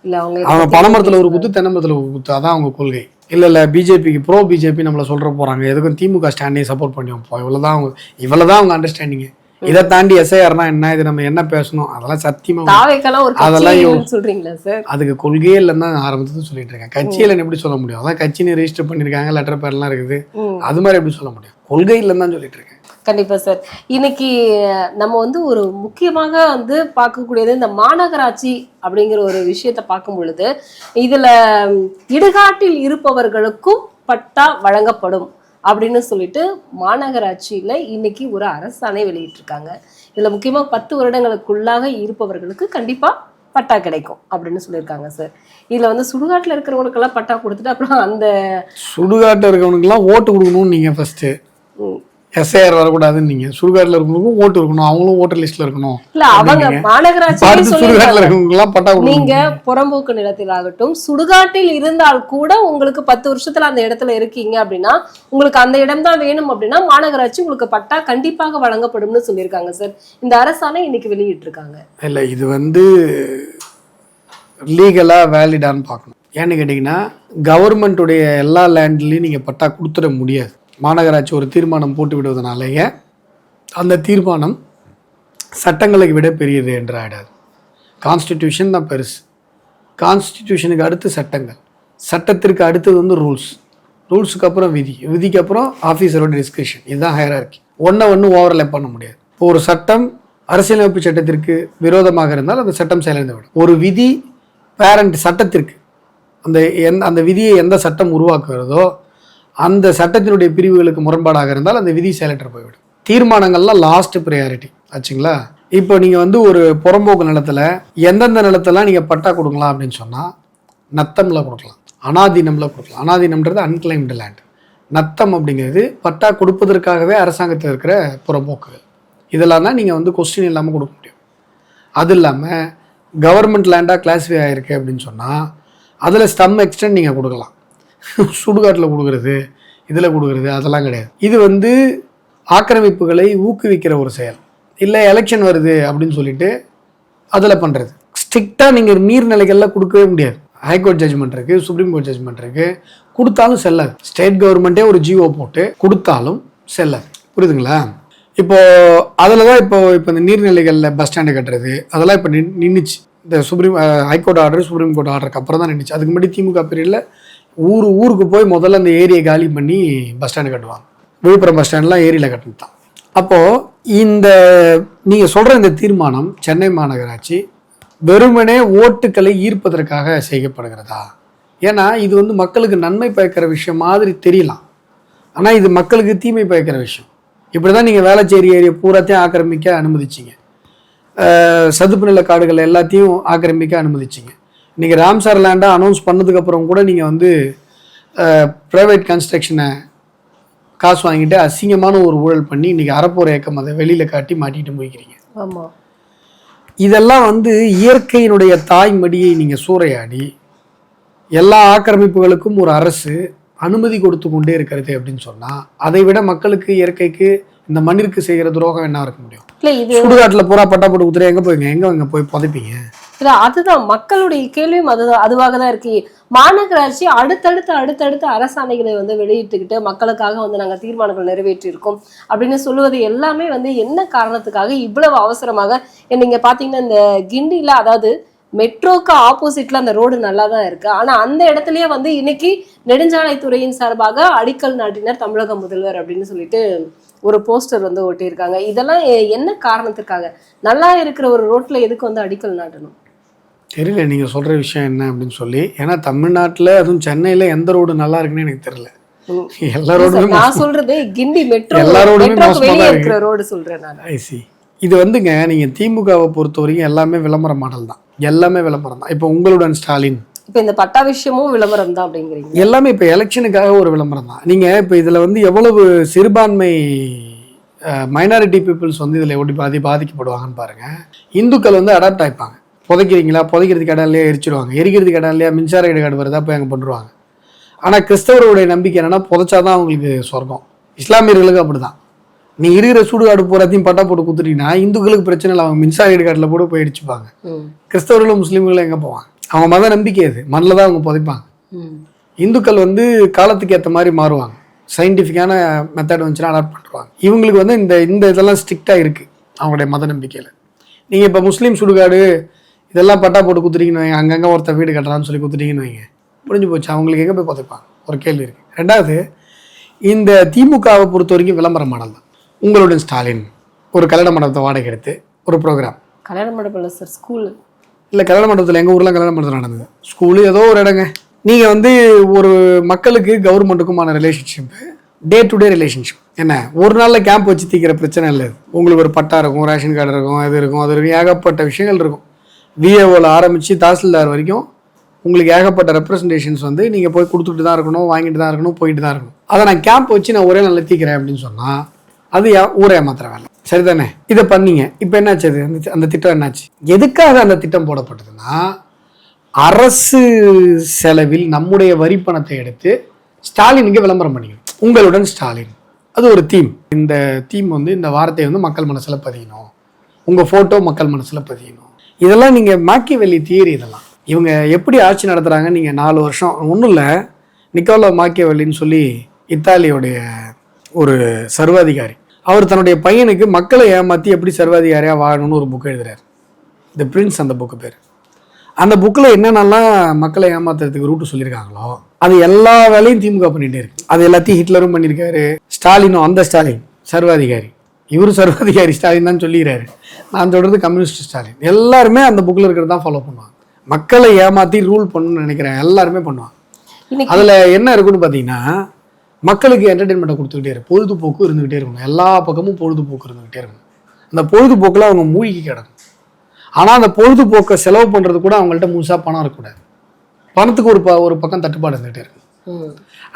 இல்ல, அவங்க பனைமரத்துல ஒரு குத்து, தென்னமரத்துல ஒரு குத்து, அதான் அவங்க கொள்கை. இல்ல பிஜேபிக்கு பிஜேபி நம்மள சொல்ற போறாங்க, எதுக்கும் திமுக ஸ்டாண்டே சப்போர்ட் பண்ணி வைப்போம், இவ்வளவுதான் அவங்க அண்டர்ஸ்டாண்டிங். இதை தாண்டி எஸ்ஐஆர்னா என்ன, இது நம்ம என்ன பேசணும், அதெல்லாம் சத்தியமா அதெல்லாம் சொல்றீங்களா சார்? அதுக்கு கொள்கையே இல்லைன்னு தான் ஆரம்பத்துல சொல்லிட்டு இருக்கேன். கட்சியில எப்படி சொல்ல முடியும்? அதான் கட்சின்னு ரெஜிஸ்டர் பண்ணிருக்காங்க, லெட்டர் பேர்லாம் இருக்குது, அது மாதிரி எப்படி சொல்ல முடியும்? கொள்கை இல்லைன்னு தான் சொல்லிட்டு இருக்கேன். கண்டிப்பா சார். இன்னைக்கு நம்ம வந்து ஒரு முக்கியமாக வந்து பார்க்கக்கூடியது இந்த மாநகராட்சி அப்படிங்கிற ஒரு விஷயத்த பார்க்கும் பொழுது, இதுல இடுகாட்டில் இருப்பவர்களுக்கும் பட்டா வழங்கப்படும் அப்படின்னு சொல்லிட்டு மாநகராட்சியில இன்னைக்கு ஒரு அரசாணை வெளியிட்டிருக்காங்க. இதுல முக்கியமா 10 வருடங்களுக்குள்ளாக இருப்பவர்களுக்கு கண்டிப்பா பட்டா கிடைக்கும் அப்படின்னு சொல்லியிருக்காங்க சார். இதுல வந்து சுடுகாட்டுல இருக்கிறவங்களுக்கு எல்லாம் பட்டா கொடுத்துட்டு அப்புறம் அந்த சுடுகாட்டுல இருக்கிறவனுக்கு எல்லாம் ஓட்டு கொடுக்கணும். நீங்க ஃபர்ஸ்ட் எஸ்ஐஆர் வரக்கூடாதுன்னு நீங்க சுடுகாட்டுல இருக்கவங்களுக்கும் ஓட்டு இருக்கணும், அவங்களும் ஓட்டர் லிஸ்ட்ல இருக்கணும். இல்ல, அவங்க மாநகராட்சி பட்டா நீங்க புறம்போக்கு நிலத்தில் ஆகட்டும், சுடுகாட்டில் இருந்தால் கூட உங்களுக்கு 10 வருஷத்துல அந்த இடத்துல இருக்கீங்க அப்படின்னா, உங்களுக்கு அந்த இடம் தான் வேணும் அப்படின்னா மாநகராட்சி உங்களுக்கு பட்டா கண்டிப்பாக வழங்கப்படும்னு சொல்லியிருக்காங்க சார். இந்த அரசாணை இன்னைக்கு வெளியிட்டு இருக்காங்க. இல்ல, இது வந்து லீகலா வேலிடான்னு பார்க்கணும். ஏன்னு கேட்டீங்கன்னா, கவர்மெண்ட்டுடைய எல்லா லேண்ட்லயும் நீங்க பட்டா கொடுத்துட முடியாது. மாநகராட்சி ஒரு தீர்மானம் போட்டு விடுவதனாலேயே அந்த தீர்மானம் சட்டங்களுக்கு விட பெரியது என்று ஆயிடாது. கான்ஸ்டிடியூஷன் தான் பெருசு. கான்ஸ்டிடியூஷனுக்கு அடுத்து சட்டங்கள், சட்டத்திற்கு அடுத்தது வந்து ரூல்ஸுக்கு அப்புறம் விதிக்கு அப்புறம் ஆஃபீஸரோட டிஸ்கஷன். இதுதான் ஹையரார்கி. ஒன்று ஓவர்லேப் பண்ண முடியாது. இப்போ ஒரு சட்டம் அரசியலமைப்பு சட்டத்திற்கு விரோதமாக இருந்தால் அந்த சட்டம் செயலிழந்து விடும். ஒரு விதி பேரண்ட் சட்டத்திற்கு அந்த விதியை எந்த சட்டம் உருவாக்குகிறதோ அந்த சட்டத்தினுடைய பிரிவுகளுக்கு முரண்பாடாக இருந்தால் அந்த விதி செயலற்று போய்விடும். தீர்மானங்கள்லாம் லாஸ்ட் ப்ரையாரிட்டி ஆச்சுங்களா. இப்போ நீங்கள் வந்து ஒரு புறம்போக்கு நிலத்தில் எந்தெந்த நிலத்தெல்லாம் நீங்கள் பட்டா கொடுக்கலாம் அப்படின்னு சொன்னால், நத்தமில் கொடுக்கலாம், அனாதீனமில் கொடுக்கலாம். அனாதீனம்ன்றது அன்கிளைம்டு லேண்ட். நத்தம் அப்படிங்கிறது பட்டா கொடுப்பதற்காகவே அரசாங்கத்தில் இருக்கிற புறம்போக்குகள். இதெல்லாம் தான் நீங்கள் வந்து கொஸ்டின் இல்லாமல் கொடுக்க முடியும். அது இல்லாமல் கவர்மெண்ட் லேண்டாக கிளாஸிஃபை ஆகிருக்கு அப்படின்னு சொன்னால் அதில் ஸ்டம் எக்ஸ்டென்ட் நீங்கள் கொடுக்கலாம். சுடுகாட்டில் கொடுக்குறது, இதில் கொடுக்குறது அதெல்லாம் கிடையாது. இது வந்து ஆக்கிரமிப்புகளை ஊக்குவிக்கிற ஒரு செயல். இல்லை எலெக்ஷன் வருது அப்படின்னு சொல்லிட்டு அதில் பண்ணுறது. ஸ்ட்ரிக்டாக நீங்கள் நீர்நிலைகளில் கொடுக்கவே முடியாது. ஹைகோர்ட் ஜட்ஜ்மெண்ட் இருக்குது, சுப்ரீம் கோர்ட் ஜட்ஜ்மெண்ட் இருக்குது. கொடுத்தாலும் செல்லாது. ஸ்டேட் கவர்மெண்ட்டே ஒரு ஜிஓ போட்டு கொடுத்தாலும் செல்லாது. புரியுதுங்களா? இப்போது அதில் தான் இப்போ இந்த நீர்நிலைகளில் பஸ் ஸ்டாண்டு கட்டுறது அதெல்லாம் இப்போ நின்றுச்சு. இந்த ஹைகோர்ட் ஆர்டர், சுப்ரீம் கோர்ட் ஆர்டருக்கு அப்புறம் தான் நின்றுச்சு. அதுக்கு முன்னாடி திமுக பீரியடில் ஊருக்கு போய் முதல்ல அந்த ஏரியை காலி பண்ணி பஸ் ஸ்டாண்டு கட்டுவாங்க. விழுப்புரம் பஸ் ஸ்டாண்ட்லாம் ஏரியில் கட்டுனது தான். அப்போது இந்த நீங்கள் சொல்கிற இந்த தீர்மானம் சென்னை மாநகராட்சி வெறுமனே ஓட்டுக்களை ஈர்ப்பதற்காக செய்யப்படுகிறதா? ஏன்னா இது வந்து மக்களுக்கு நன்மை பயக்கிற விஷயம் மாதிரி தெரியலாம், ஆனால் இது மக்களுக்கு தீமை பயக்கிற விஷயம். இப்படி தான் நீங்கள் வேளச்சேரி ஏரியை பூராத்தையும் ஆக்கிரமிக்க அனுமதிச்சிங்க, சதுப்பு நில காடுகள் எல்லாத்தையும் ஆக்கிரமிக்க அனுமதிச்சிங்க. இன்றைக்கி ராம்சார் லேண்டாக அனௌன்ஸ் பண்ணதுக்கப்புறம் கூட நீங்கள் வந்து ப்ரைவேட் கன்ஸ்ட்ரக்ஷனை காசு வாங்கிட்டு அசிங்கமான ஒரு ஊழல் பண்ணி இன்றைக்கி அறப்போர் இயக்கம் அதை வெளியில் காட்டி மாட்டிகிட்டு போய்க்கிறீங்க. ஆமாம், இதெல்லாம் வந்து இயற்கையினுடைய தாய்மடியை நீங்கள் சூறையாடி எல்லா ஆக்கிரமிப்புகளுக்கும் ஒரு அரசு அனுமதி கொடுத்து கொண்டே இருக்கிறது அப்படின்னு சொன்னால், அதை விட மக்களுக்கு இயற்கைக்கு இந்த மண்ணிற்கு செய்கிற துரோகம் என்ன இருக்க முடியும்? சுடுகாட்டில் பூரா பட்டா போட்டு குத்துற எங்கே போய் புதைப்பீங்க? இல்ல, அதுதான் மக்களுடைய கேள்வியும் அதுவாக தான் இருக்கு. மாநகராட்சி அடுத்தடுத்து அரசாணைகளை வந்து வெளியிட்டுக்கிட்டு மக்களுக்காக வந்து நாங்கள் தீர்மானங்கள் நிறைவேற்றி இருக்கோம் அப்படின்னு சொல்லுவது எல்லாமே வந்து என்ன காரணத்துக்காக இவ்வளவு அவசரமாக? நீங்க பாத்தீங்கன்னா இந்த கிண்டியில, அதாவது மெட்ரோக்கு ஆப்போசிட்ல அந்த ரோடு நல்லா தான் இருக்கு, ஆனா அந்த இடத்துலயே வந்து இன்னைக்கு நெடுஞ்சாலைத்துறையின் சார்பாக அடிக்கல் நாட்டினர் தமிழக முதல்வர் அப்படின்னு சொல்லிட்டு ஒரு போஸ்டர் வந்து ஒட்டியிருக்காங்க. இதெல்லாம் என்ன காரணத்துக்காக? நல்லா இருக்கிற ஒரு ரோட்ல எதுக்கு வந்து அடிக்கல் நாட்டணும் தெரியல. நீங்கள் சொல்கிற விஷயம் என்ன அப்படின்னு சொல்லி. ஏன்னா தமிழ்நாட்டில் அதுவும் சென்னையில் எந்த ரோடு நல்லா இருக்குன்னு எனக்கு தெரியல. எல்லா ரோடுமே நான் சொல்றது கிண்டி மெட்ரோ எல்லா ரோடுமே மெட்ரோக்கு மோசமா வெளியே தான் இருக்கிற ரோடு சொல்றேன் நான். ஐ சி. இது வந்துங்க நீங்கள் திமுகவை பொறுத்த வரைக்கும் எல்லாமே விளம்பர மாடல் தான், எல்லாமே விளம்பரம் தான். இப்போ உங்களுடன் ஸ்டாலின், இப்ப இந்த பட்டா விஷயமும் விளம்பரம் தான் அப்படிங்கிறீங்க. எல்லாமே இப்போ எலெக்ஷனுக்காக ஒரு விளம்பரம் தான். நீங்கள் இப்போ இதில் வந்து எவ்வளவு சிறுபான்மை மைனாரிட்டி பீப்புள்ஸ் வந்து இதில் எப்படி பாதிக்கப்படுவாங்கன்னு பாருங்கள். இந்துக்கள் வந்து அடாப்ட் ஆகிப்பாங்க. புதைக்கிறீங்களா, புதைக்கிறதுக்கு இடம் இல்லையா எரிச்சிடுவாங்க, எரிக்கிறதுக்கு இடம் இல்லையா மின்சார இடைக்காடு வருதா போய் அங்கே பண்ணுவாங்க. ஆனால் கிறிஸ்தவருடைய நம்பிக்கை என்னென்னா புதைச்சாதான் அவங்களுக்கு சொர்க்கம். இஸ்லாமியர்களுக்கு அப்படி தான். நீ இருக்கிற சுடுகாடு போகிறதையும் பட்டா போட்டு குத்துட்டீங்கன்னா இந்துக்களுக்கு பிரச்சனை இல்லை, அவங்க மின்சார இடைக்காட்டில் கூட போய் அடிச்சுப்பாங்க. கிறிஸ்தவர்களும் முஸ்லீம்களும் எங்கே போவாங்க? அவங்க மத நம்பிக்கை அது, மண்ணில் தான் அவங்க புதைப்பாங்க. இந்துக்கள் வந்து காலத்துக்கு ஏற்ற மாதிரி மாறுவாங்க, சயின்டிஃபிக்கான மெத்தட் வந்துச்சுன்னா அடாப்ட் பண்ணுவாங்க. இவங்களுக்கு வந்து இந்த இதெல்லாம் ஸ்ட்ரிக்டாக இருக்குது அவங்களுடைய மத நம்பிக்கையில். நீங்கள் இப்போ முஸ்லீம் சுடுகாடு இதெல்லாம் பட்டா போட்டு குத்துறீங்கன்னு வைங்க, அங்கங்கே ஒருத்தர் வீடு கட்டுறான்னு சொல்லி குத்துறீங்கன்னு வைங்க, முடிஞ்சு போச்சு. அவங்களுக்கு எங்கே போய் புதைப்பாங்க? ஒரு கேள்வி இருக்குது. ரெண்டாவது, இந்த திமுகவை பொறுத்த வரைக்கும் விளம்பர மாடல் தான். உங்களுடன் ஸ்டாலின் ஒரு கல்யாண மண்டபத்தை வாடகை எடுத்து ஒரு ப்ரோக்ராம். கல்யாண மண்டபம் இல்லை சார், ஸ்கூல். இல்லை, கல்யாண மண்டபத்தில் எங்கள் ஊரில் கல்யாண மண்டபத்தில் நடந்தது. ஸ்கூலு ஏதோ ஒரு இடங்க. நீங்கள் வந்து ஒரு மக்களுக்கு கவர்மெண்ட்டுக்குமான relationship, day to day relationship. என்ன ஒரு நாளில் கேம்ப் வச்சு தீக்கிற பிரச்சனை இல்லை. உங்களுக்கு ஒரு பட்டா இருக்கும், ரேஷன் கார்டு இருக்கும், அது இருக்கும், அது இருக்கும், ஏகப்பட்ட விஷயங்கள் இருக்கும். விஏஓவில் ஆரம்பித்து தாசில்தார் வரைக்கும் உங்களுக்கு ஏகப்பட்ட ரெப்ரஸன்டேஷன்ஸ் வந்து நீங்கள் போய் கொடுத்துட்டு தான் இருக்கணும், வாங்கிட்டு தான் இருக்கணும், போயிட்டு தான் இருக்கணும். அதை நான் கேம்ப் வச்சு நான் ஒரே நாளில் தீக்கிறேன் அப்படின்னு சொன்னால் அது ஊரே ஏமாத்துற வேலை. சரிதானே? இதை பண்ணீங்க. இப்போ என்னாச்சு? அது அந்த திட்டம் என்னாச்சு? எதுக்காக அந்த திட்டம் போடப்பட்டதுன்னா, அரசு செலவில் நம்முடைய வரி பணத்தை எடுத்து ஸ்டாலினுக்கு விளம்பரம் பண்ணிக்கணும். உங்களுடன் ஸ்டாலின், அது ஒரு தீம். இந்த தீம் வந்து இந்த வார்த்தையை வந்து மக்கள் மனசில் பதியணும், உங்கள் ஃபோட்டோ மக்கள் மனசில் பதியணும். இதெல்லாம் நீங்கள் மாக்கியவெல்லி தியரி. இதெல்லாம் இவங்க எப்படி ஆட்சி நடத்துகிறாங்க. நீங்கள் 4 வருஷம் ஒன்றும் இல்லை, நிக்கோலோ மாக்கியவெல்லின்னு சொல்லி இத்தாலியோடைய ஒரு சர்வாதிகாரி, அவர் தன்னுடைய பையனுக்கு மக்களை ஏமாற்றி எப்படி சர்வாதிகாரியாக வாழணும்னு ஒரு புக் எழுதுறாரு, தி பிரின்ஸ். அந்த புக்கு பேர். அந்த புக்கில் என்னென்னலாம் மக்களை ஏமாத்துறதுக்கு ரூட்டு சொல்லியிருக்காங்களோ அது எல்லா வேலையும் திமுக பண்ணிகிட்டே இருக்கு. அது எல்லாத்தையும் ஹிட்லரும் பண்ணியிருக்காரு, ஸ்டாலினும். அந்த ஸ்டாலின் சர்வாதிகாரி, இவரும் சர்வாதிகாரி ஸ்டாலின் தான் சொல்லிடுறாரு. நான் சொல்கிறது கம்யூனிஸ்ட் ஸ்டாலின். எல்லாருமே அந்த புக்கில் இருக்கிறது தான் ஃபாலோ பண்ணுவாங்க. மக்களை ஏமாற்றி ரூல் பண்ணணும்னு நினைக்கிறேன் எல்லாருமே பண்ணுவாங்க. அதில் என்ன இருக்குன்னு பார்த்தீங்கன்னா, மக்களுக்கு என்டர்டெயின்மெண்ட்டை கொடுத்துக்கிட்டே இருக்கும், பொழுதுபோக்கு இருந்துக்கிட்டே இருக்கணும், எல்லா பக்கமும் பொழுதுபோக்கு இருந்துக்கிட்டே இருக்கணும். அந்த பொழுதுபோக்கில் அவங்க மூழ்கி கிடக்கும். ஆனால் அந்த பொழுதுபோக்கை செலவு பண்ணுறது கூட அவங்கள்ட்ட முழுசாக பணம் இருக்கக்கூடாது. பணத்துக்கு ஒரு பக்கம் தட்டுப்பாடு இருந்துகிட்டே இருக்கும்.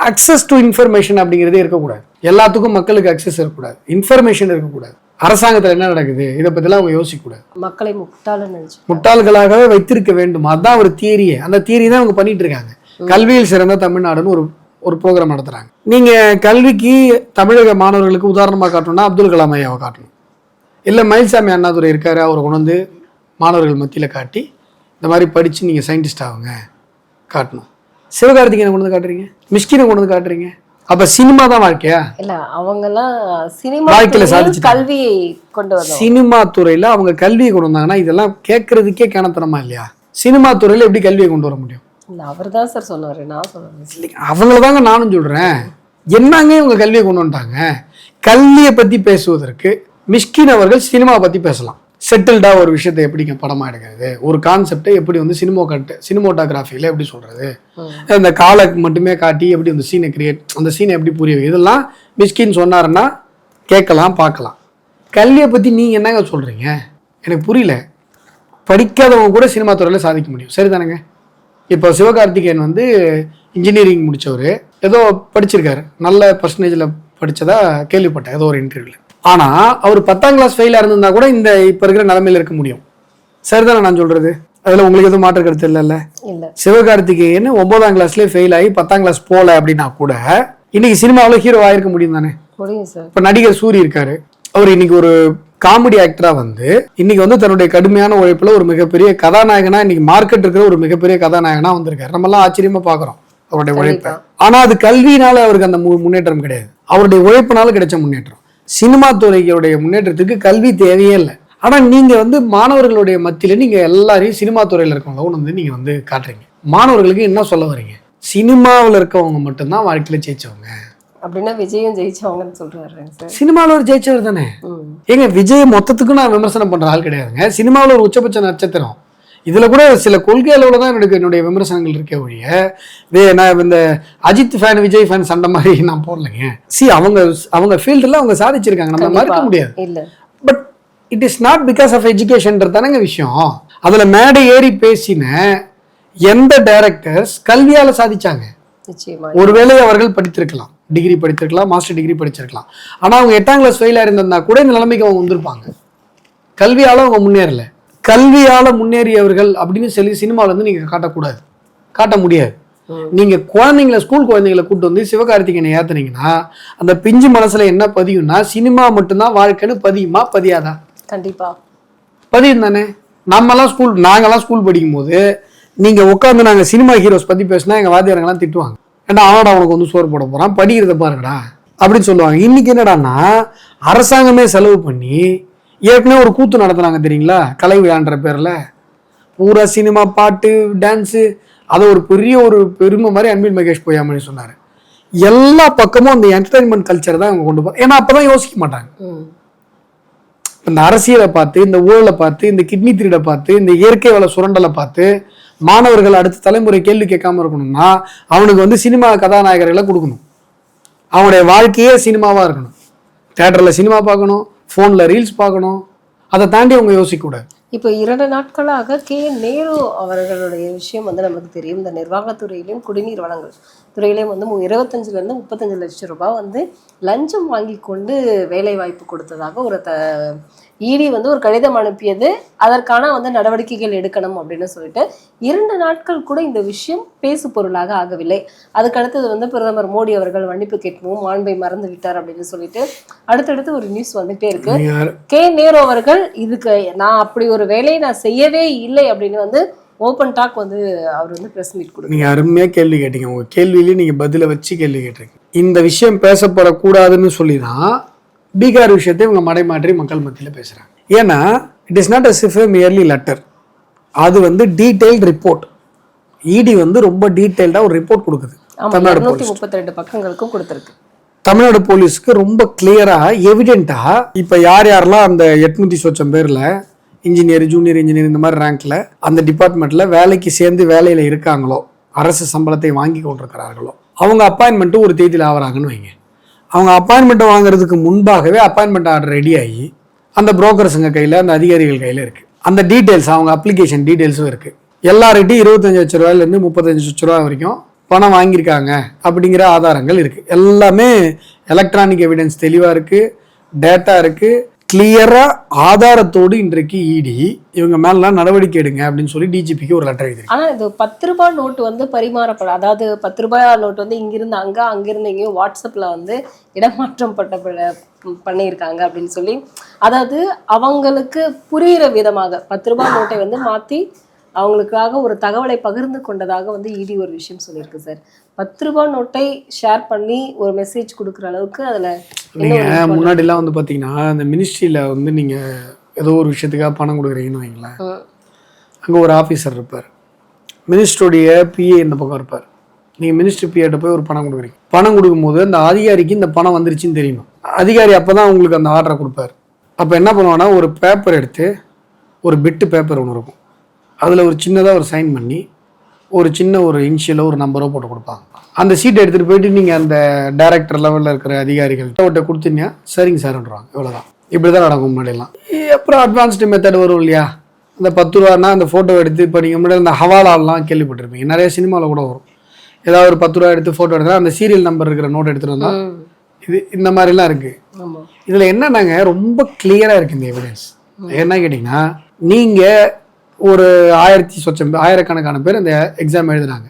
அக்சஸ் டு இன்ஃபர்மேஷன் அப்படிங்கிறதே இருக்கக்கூடாது. எல்லாத்துக்கும் மக்களுக்கு அக்சஸ் இருக்கக்கூடாது, இன்ஃபர்மேஷன் இருக்கக்கூடாது. அரசாங்கத்தில் என்ன நடக்குது இதை பற்றிலாம் அவங்க யோசிக்கக்கூடாது. மக்களை முட்டாள்களாகவே வைத்திருக்க வேண்டும். அதுதான் ஒரு தியரியே. அந்த தியரி தான் அவங்க பண்ணிட்டு இருக்காங்க. கல்வியில் சிறந்த தமிழ்நாடுன்னு ஒரு ப்ரோக்ராம் நடத்துகிறாங்க. நீங்கள் கல்விக்கு தமிழக மாணவர்களுக்கு உதாரணமாக காட்டணும்னா அப்துல் கலாம் ஐயாவை காட்டணும், இல்லை மயில்சாமி அண்ணாதுரை இருக்காரு, அவரை கொண்டு வந்து மாணவர்கள் மத்தியில் காட்டி இந்த மாதிரி படித்து நீங்கள் சயின்டிஸ்ட் ஆகுங்க காட்டணும். சிவகார்த்திகேயனை கொண்டு வந்து காட்டுறீங்க, மிஷ்கினை கொண்டு வந்து காட்டுறீங்க. அப்போ சினிமா தான் வாழ்க்கையா? இல்லை, அவங்கெல்லாம் சினிமா வாழ்க்கையில் சாதிச்சு கல்வியை கொண்டு வந்தாங்க. சினிமா துறையில் அவங்க கல்வியை கொண்டு வந்தாங்கன்னா இதெல்லாம் கேட்கறதுக்கே கிணத்தனமா இல்லையா? சினிமா துறையில் எப்படி கல்வியை கொண்டு வர முடியும்? அவர் தான் சார் சொன்னார், நான் சொல்றேன். அவங்கள தாங்க நானும் சொல்கிறேன். என்னங்க இவங்க கல்வியை கொண்டு வந்துட்டாங்க. கல்வியை பற்றி பேசுவதற்கு மிஷ்கின் அவர்கள் சினிமாவை பற்றி பேசலாம். செட்டில்டாக ஒரு விஷயத்தை எப்படி படமாக எடுக்கிறது, ஒரு கான்செப்டை எப்படி வந்து சினிமோட்டோகிராஃபியில் எப்படி சொல்கிறது, அந்த காலை மட்டுமே காட்டி எப்படி அந்த சீனை கிரியேட், அந்த சீனை எப்படி புரிய, இதெல்லாம் மிஷ்கின் சொன்னாருன்னா கேட்கலாம், பார்க்கலாம். கல்வியை பற்றி நீங்கள் என்னங்க சொல்கிறீங்க? எனக்கு புரியல. படிக்காதவங்க கூட சினிமா துறையில் சாதிக்க முடியும், சரிதானேங்க? இப்போ சிவகார்த்திகேயன் வந்து இன்ஜினியரிங் முடித்தவர், ஏதோ படிச்சிருக்காரு, நல்ல பர்சன்டேஜில் படித்ததா கேள்விப்பட்டேன் ஏதோ ஒரு இன்டர்வியூவில். ஆனால் அவர் 10ஆம் கிளாஸ் ஃபெயிலாக இருந்திருந்தா கூட இந்த இப்போ இருக்கிற நிலைமையில் இருக்க முடியும், சரிதானே நான் சொல்கிறது? அதில் உங்களுக்கு எதுவும் மாற்று கருத்து இல்லைல்ல? சிவகார்த்திகேயன் 9ஆம் கிளாஸ்லேயே ஃபெயில் ஆகி 10ஆம் கிளாஸ் போகல அப்படின்னா கூட இன்னைக்கு சினிமாவில் ஹீரோ ஆயிருக்க முடியும் தானே? இப்போ நடிகர் சூரி இருக்காரு, அவர் இன்னைக்கு ஒரு காமெடி ஆக்டரா வந்து இன்னைக்கு வந்து தன்னுடைய கடுமையான உழைப்புல ஒரு மிகப்பெரிய கதாநாயகனா, இன்னைக்கு மார்க்கெட் இருக்கிற ஒரு மிகப்பெரிய கதாநாயகனா வந்திருக்காரு. நம்ம எல்லாம் ஆச்சரியமா பாக்குறோம் அவருடைய உழைப்பை. ஆனா அது கல்வியினால அவருக்கு அந்த முன்னேற்றம் கிடையாது, அவருடைய உழைப்பினால கிடைச்ச முன்னேற்றம். சினிமா துறையுடைய முன்னேற்றத்துக்கு கல்வி தேவையே இல்லை. ஆனா நீங்க வந்து மாணவர்களுடைய மத்தியில நீங்க எல்லாரையும் சினிமா துறையில இருக்கவங்க வந்து நீங்க வந்து காட்டுறீங்க. மாணவர்களுக்கு என்ன சொல்ல வரீங்க? சினிமாவில் இருக்கவங்க மட்டும்தான் வாழ்க்கையில ஜெயிச்சவங்க அப்படின்னா விஜயும் ஜெயிச்சவங்கன்னு சொல்றாரு சார். சினிமாவில் ஒரு ஜெயிச்சவர் தானே. ஏங்க விஜய் மொத்தத்துக்கும் நான் விமர்சனம் பண்ற ஆள் கிடையாதுங்க. சினிமாவில் ஒரு உச்சபட்ச நட்சத்திரம். இதுல கூட சில கொள்கை அளவுல தான் என்னுடைய விமர்சனங்கள் இருக்கே ஒழிய நான் இந்த அஜித் ஃபேன் விஜய் ஃபேன் சண்டை மாதிரி நான் போடலைங்க. அவங்க ஃபீல்டுல அவங்க சாதிச்சிருக்காங்க, நம்ம மறுக்க முடியாது. But it is not because of எஜுகேஷன்ன்றதானங்க விஷயம். அதுல மேடை ஏறி பேசின எந்த டைரக்டர்ஸ் கல்வியால சாதிச்சாங்க? ஒருவேளை அவர்கள் படித்திருக்கலாம், டிகிரி படித்திருக்கலாம், மாஸ்டர் டிகிரி படிச்சிருக்கலாம். ஆனா அவங்க 8ஆம் கிளாஸ் ஃபெயிலா இருந்திருந்தா கூட இந்த நிலைமைக்கு அவங்க வந்திருப்பாங்க. கல்வியால அவங்க முன்னேறல. கல்வியால முன்னேறியவர்கள் அப்படின்னு சொல்லி சினிமால வந்து நீங்க காட்ட முடியாது. நீங்க ஸ்கூல் குழந்தைங்களை கூட்டு வந்து சிவகார்த்திகேயனை ஏத்துனீங்கன்னா அந்த பிஞ்சு மனசுல என்ன பதியும்னா சினிமா மட்டும்தான் வாழ்க்கைன்னு பதியுமா? பதியாதா? கண்டிப்பா பதியும் தானே. நாங்கெல்லாம் ஸ்கூல் படிக்கும் போது நீங்க உட்காந்து நாங்க சினிமா ஹீரோஸ் பத்தி பேசினா எங்க வாத்தியாரங்கெல்லாம் திட்டுவாங்க. ஏன்னா அவனோட அவனுக்கு வந்து சோறு போட போறான், படிக்கிறத பாருங்கடா அப்படின்னு சொல்லுவாங்க. இன்னைக்கு என்னடான்னா அரசாங்கமே செலவு பண்ணி ஏற்கனவே ஒரு கூத்து நடத்துனாங்க தெரியுங்களா, கலை விழான்ற பேர்ல. பூரா சினிமா, பாட்டு, டான்ஸு, அதை ஒரு பெருமை மாதிரி அன்பில் மகேஷ் பொய்யாமணி சொன்னாரு. எல்லா பக்கமும் அந்த என்டர்டைன்மெண்ட் கல்ச்சர் தான் அவங்க கொண்டு போறாங்க. ஏன்னா அப்பதான் யோசிக்க மாட்டாங்க. இந்த அரசியலை பார்த்து, இந்த ஊழலை பார்த்து, இந்த கிட்னி திருடை பார்த்து, இந்த இயற்கை வள சுரண்டலை பார்த்து மாணவர்கள் அடுத்த தலைமுறை கேள்வி கேட்காம இருக்கணும்னா அவனுக்கு வந்து சினிமா கதாநாயகர்களை கொடுக்கணும். அவனுடைய வாழ்க்கையே சினிமாவா இருக்கணும். தியேட்டர்ல சினிமா பார்க்கணும், போன்ல ரீல்ஸ் பார்க்கணும். அதை தாண்டி அவங்க யோசிக்க கூடாது. இப்போ 2 நாட்களாக நேரு அவர்களுடைய விஷயம் வந்து நமக்கு தெரியும். இந்த நிர்வாகத்துறையிலையும் குடிநீர் வழங்கல் துறையிலையும் வந்து 25 to 35 லட்சம் ரூபாய் வந்து லஞ்சம் வாங்கி கொண்டு வேலை வாய்ப்பு கொடுத்ததாக ஒரு இடி வந்து ஒரு கடிதம் அனுப்பியது. அதற்கான வந்து நடவடிக்கைகள் எடுக்கணும் அப்படின்னு சொல்லிட்டு 2 நாட்கள் கூட இந்த விஷயம் பேசு பொருளாக ஆகவில்லை. அதுக்கடுத்தது வந்து பிரதமர் மோடி அவர்கள் மன்னிப்பு கேட்கவும் மாண்பை மறந்து விட்டார் அப்படின்னு சொல்லிட்டு அடுத்தடுத்து ஒரு நியூஸ் வந்துட்டே இருக்கு. நேரு அவர்கள் இதுக்கு நான் அப்படி ஒரு வேலையை நான் செய்யவே இல்லை அப்படின்னு வந்து ஓப்பன் டாக் வந்து அவர் வந்து பிரஸ் மீட் கொடுங்க. நீங்க அருமையா கேள்வி கேட்டீங்க. உங்க கேள்வியிலேயே நீங்க பதில வச்சு கேள்வி கேட்டிருக்கீங்க. இந்த விஷயம் பேசப்படக்கூடாதுன்னு சொல்லிதான் பீகார் விஷயத்தை இவங்க மடைமாற்றி மக்கள் மத்தியில் பேசுறாங்க. ஏன்னா it is not as if merely letter. அது வந்து டீடைல்டு ரிப்போர்ட். இடி வந்து ரொம்ப டீடைல்டா ஒரு ரிப்போர்ட் கொடுக்குது. தமிழ்நாடு 132 பக்கங்களுக்கும் கொடுத்திருக்கு. தமிழ்நாடு போலீஸ்க்கு ரொம்ப கிளியரா எவிடென்ட்டா இப்ப யாரெல்லாம் அந்த 800 சொச்சம் பேர்ல இன்ஜினியர், ஜூனியர் இன்ஜினியர் இந்த மாதிரி ரேங்க்ல அந்த டிபார்ட்மெண்ட்ல வேலைக்கு சேர்ந்து வேலையில இருக்காங்களோ, அரசு சம்பளத்தை வாங்கி கொண்டிருக்கிறார்களோ, அவங்க அப்பாயின்மெண்ட் ஒரு தேதியில் ஆகிறாங்கன்னு வைங்க. அவங்க அப்பாயின்மெண்ட்டை வாங்குறதுக்கு முன்பாகவே அப்பாயின்மெண்ட் ஆர்டர் ரெடி ஆகி அந்த புரோக்கர்ஸுங்க கையில், அந்த அதிகாரிகள் கையில் இருக்குது. அந்த டீட்டெயில்ஸ், அவங்க அப்ளிகேஷன் டீட்டெயில்ஸும் இருக்குது. எல்லார்கிட்டையும் 25 லட்ச ரூபாயிலேருந்து 35 லட்ச ரூபா வரைக்கும் பணம் வாங்கியிருக்காங்க அப்படிங்கிற ஆதாரங்கள் இருக்குது. எல்லாமே எலக்ட்ரானிக் எவிடன்ஸ் தெளிவாக இருக்குது, டேட்டா இருக்குது, கிளியராக ஆதாரத்தோடு இன்றைக்கு இடி இவங்க மேலாம் நடவடிக்கை எடுங்க அப்படின்னு சொல்லி டிஜிபிக்கு ஒரு லெட்டர் எழுதி. ஆனால் இது 10 ரூபாய் நோட்டு வந்து பரிமாறப்பட, அதாவது 10 ரூபாய் நோட்டு வந்து இங்கிருந்து அங்கிருந்து எங்கேயும் வாட்ஸ்அப்பில் வந்து இடமாற்றம் பண்ணியிருக்காங்க அப்படின்னு சொல்லி, அதாவது அவங்களுக்கு புரிகிற விதமாக 10 ரூபாய் நோட்டை வந்து மாற்றி அவங்களுக்காக ஒரு தகவலை பகிர்ந்து கொண்டதாக வந்து இடி ஒரு விஷயம் சொல்லியிருக்கு சார். 10 ரூபாய் நோட்டை ஷேர் பண்ணி ஒரு மெசேஜ் கொடுக்குற அளவுக்கு அதில் நீங்கள் முன்னாடிலாம் வந்து பார்த்தீங்கன்னா அந்த மினிஸ்ட்ரியில் வந்து நீங்கள் ஏதோ ஒரு விஷயத்துக்காக பணம் கொடுக்குறீங்கன்னு வைங்களேன், அங்கே ஒரு ஆஃபீஸர் இருப்பார், மினிஸ்டருடைய பிஏ இந்த பக்கம் இருப்பார். நீங்கள் மினிஸ்டர் பிஏட்ட போய் ஒரு பணம் கொடுக்குறீங்க. பணம் கொடுக்கும்போது அந்த அதிகாரிக்கு இந்த பணம் வந்துருச்சுன்னு தெரியணும். அதிகாரி அப்போ தான் உங்களுக்கு அந்த ஆர்டரை கொடுப்பார். அப்போ என்ன பண்ணுவாங்கன்னா ஒரு பேப்பர் எடுத்து, ஒரு பிட்டு பேப்பர் ஒன்று இருக்கும், அதில் ஒரு சின்னதாக ஒரு சைன் பண்ணி ஒரு சின்ன ஒரு இனிஷியலோ ஒரு நம்பரோ போட்டு கொடுப்பாங்க. அந்த சீட்டை எடுத்துகிட்டு போயிட்டு நீங்கள் அந்த டைரக்டர் லெவலில் இருக்கிற அதிகாரிகள்கிட்ட அவர்கிட்ட கொடுத்தீங்க, சரிங்க சார்ன்றாங்க. இவ்வளோதான். இப்படி தான் நடக்கும் முன்னாடிலாம். அப்புறம் அட்வான்ஸ்டு மெத்தட் வரும் இல்லையா, அந்த 10 ரூபான்னா அந்த ஃபோட்டோ எடுத்து, இப்போ நீங்கள் முன்னாடி அந்த ஹவாலாலாம் கேள்விப்பட்டிருப்பீங்க, நிறைய சினிமாவில் கூட வரும். ஏதாவது ஒரு 10 ரூபா எடுத்து ஃபோட்டோ எடுத்தால் அந்த சீரியல் நம்பர் இருக்கிற நோட் எடுத்துகிட்டு வந்தால் இது இந்த மாதிரிலாம் இருக்குது. இதில் என்னன்னாங்க ரொம்ப கிளியராக இருக்குது இந்த எவிடன்ஸ். என்ன கேட்டிங்கன்னா, நீங்கள் ஒரு ஆயிரக்கணக்கான பேர் அந்த எக்ஸாம் எழுதுனாங்க.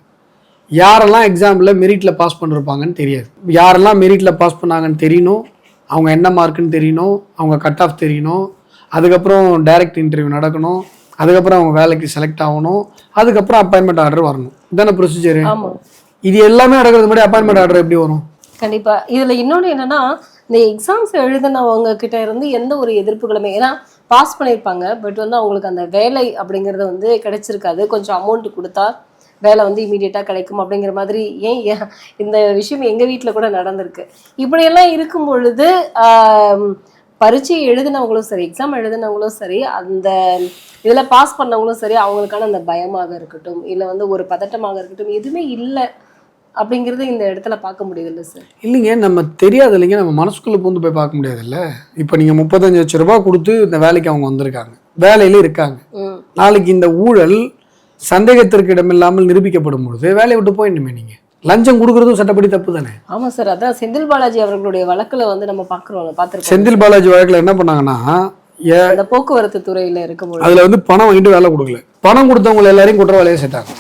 யாரெல்லாம் எக்ஸாமில் மெரிட்டில் பாஸ் பண்ணிருப்பாங்கன்னு தெரியாது. யாரெல்லாம் மெரிட்டில் பாஸ் பண்ணாங்கன்னு தெரியணும், அவங்க என்ன மார்க்குன்னு தெரியணும், அவங்க கட் ஆஃப் தெரியணும், அதுக்கப்புறம் டைரக்ட் இன்டர்வியூ நடக்கணும், அதுக்கப்புறம் அவங்க வேலைக்கு செலக்ட் ஆகணும், அதுக்கப்புறம் அப்பாயின்மெண்ட் ஆர்டர் வரணும். இதான ப்ரொசீஜர். இது எல்லாமே நடக்கிறது முன்னாடி அப்பாயின்மெண்ட் ஆர்டர் எப்படி வரும்? கண்டிப்பா. இதுல இன்னொன்று என்னன்னா, இந்த எக்ஸாம்ஸ் எழுதினவங்க கிட்ட இருந்து எந்த ஒரு எதிர்ப்புகளுமே, ஏன்னா பாஸ் பண்ணியிருப்பாங்க, பட் வந்து அவங்களுக்கு அந்த வேலை அப்படிங்கிறது வந்து கிடைச்சிருக்காது. கொஞ்சம் அமௌண்ட் கொடுத்தா வேலை வந்து இமீடியட்டாக கிடைக்கும் அப்படிங்கிற மாதிரி. ஏன் இந்த விஷயம் எங்கள் வீட்டில் கூட நடந்திருக்கு. இப்படியெல்லாம் இருக்கும் பொழுது பரீட்சை எழுதினவங்களும் சரி, எக்ஸாம் எழுதினவங்களும் சரி, அந்த இதுல பாஸ் பண்ணவங்களும் சரி, அவங்களுக்கான அந்த பயமாக இருக்கட்டும், இல்ல வந்து ஒரு பதட்டமாக இருக்கட்டும், எதுவுமே இல்லை அப்படிங்கிறது இந்த இடத்துல பார்க்க முடியுது இல்லை சார்? இல்லைங்க, நம்ம தெரியாது இல்லைங்க, நம்ம மனசுக்குள்ள பூந்து போய் பார்க்க முடியாது இல்லை. இப்போ நீங்க 35 லட்சம் ரூபாய் கொடுத்து இந்த வேலைக்கு அவங்க வந்திருக்காங்க, வேலையில இருக்காங்க. நாளைக்கு இந்த ஊழல் சந்தேகத்திற்கு இடமில்லாமல் நிரூபிக்கப்படும் பொழுது வேலையை விட்டு போயிடணுமே. நீங்க லஞ்சம் கொடுக்கறதும் சட்டப்படி தப்பு தானே? ஆமா சார், அதான் செந்தில் பாலாஜி அவர்களுடைய வழக்குல வந்து நம்ம பார்த்திருக்கோம். செந்தில் பாலாஜி வழக்குல என்ன பண்ணாங்கன்னா, அந்த போக்குவரத்து துறையில இருக்கும்போது அதுல வந்து பணம் வாங்கிட்டு வேலை கொடுக்கல, பணம் கொடுத்தவங்க எல்லாரையும் குற்றவாளியை சேர்த்தாங்க.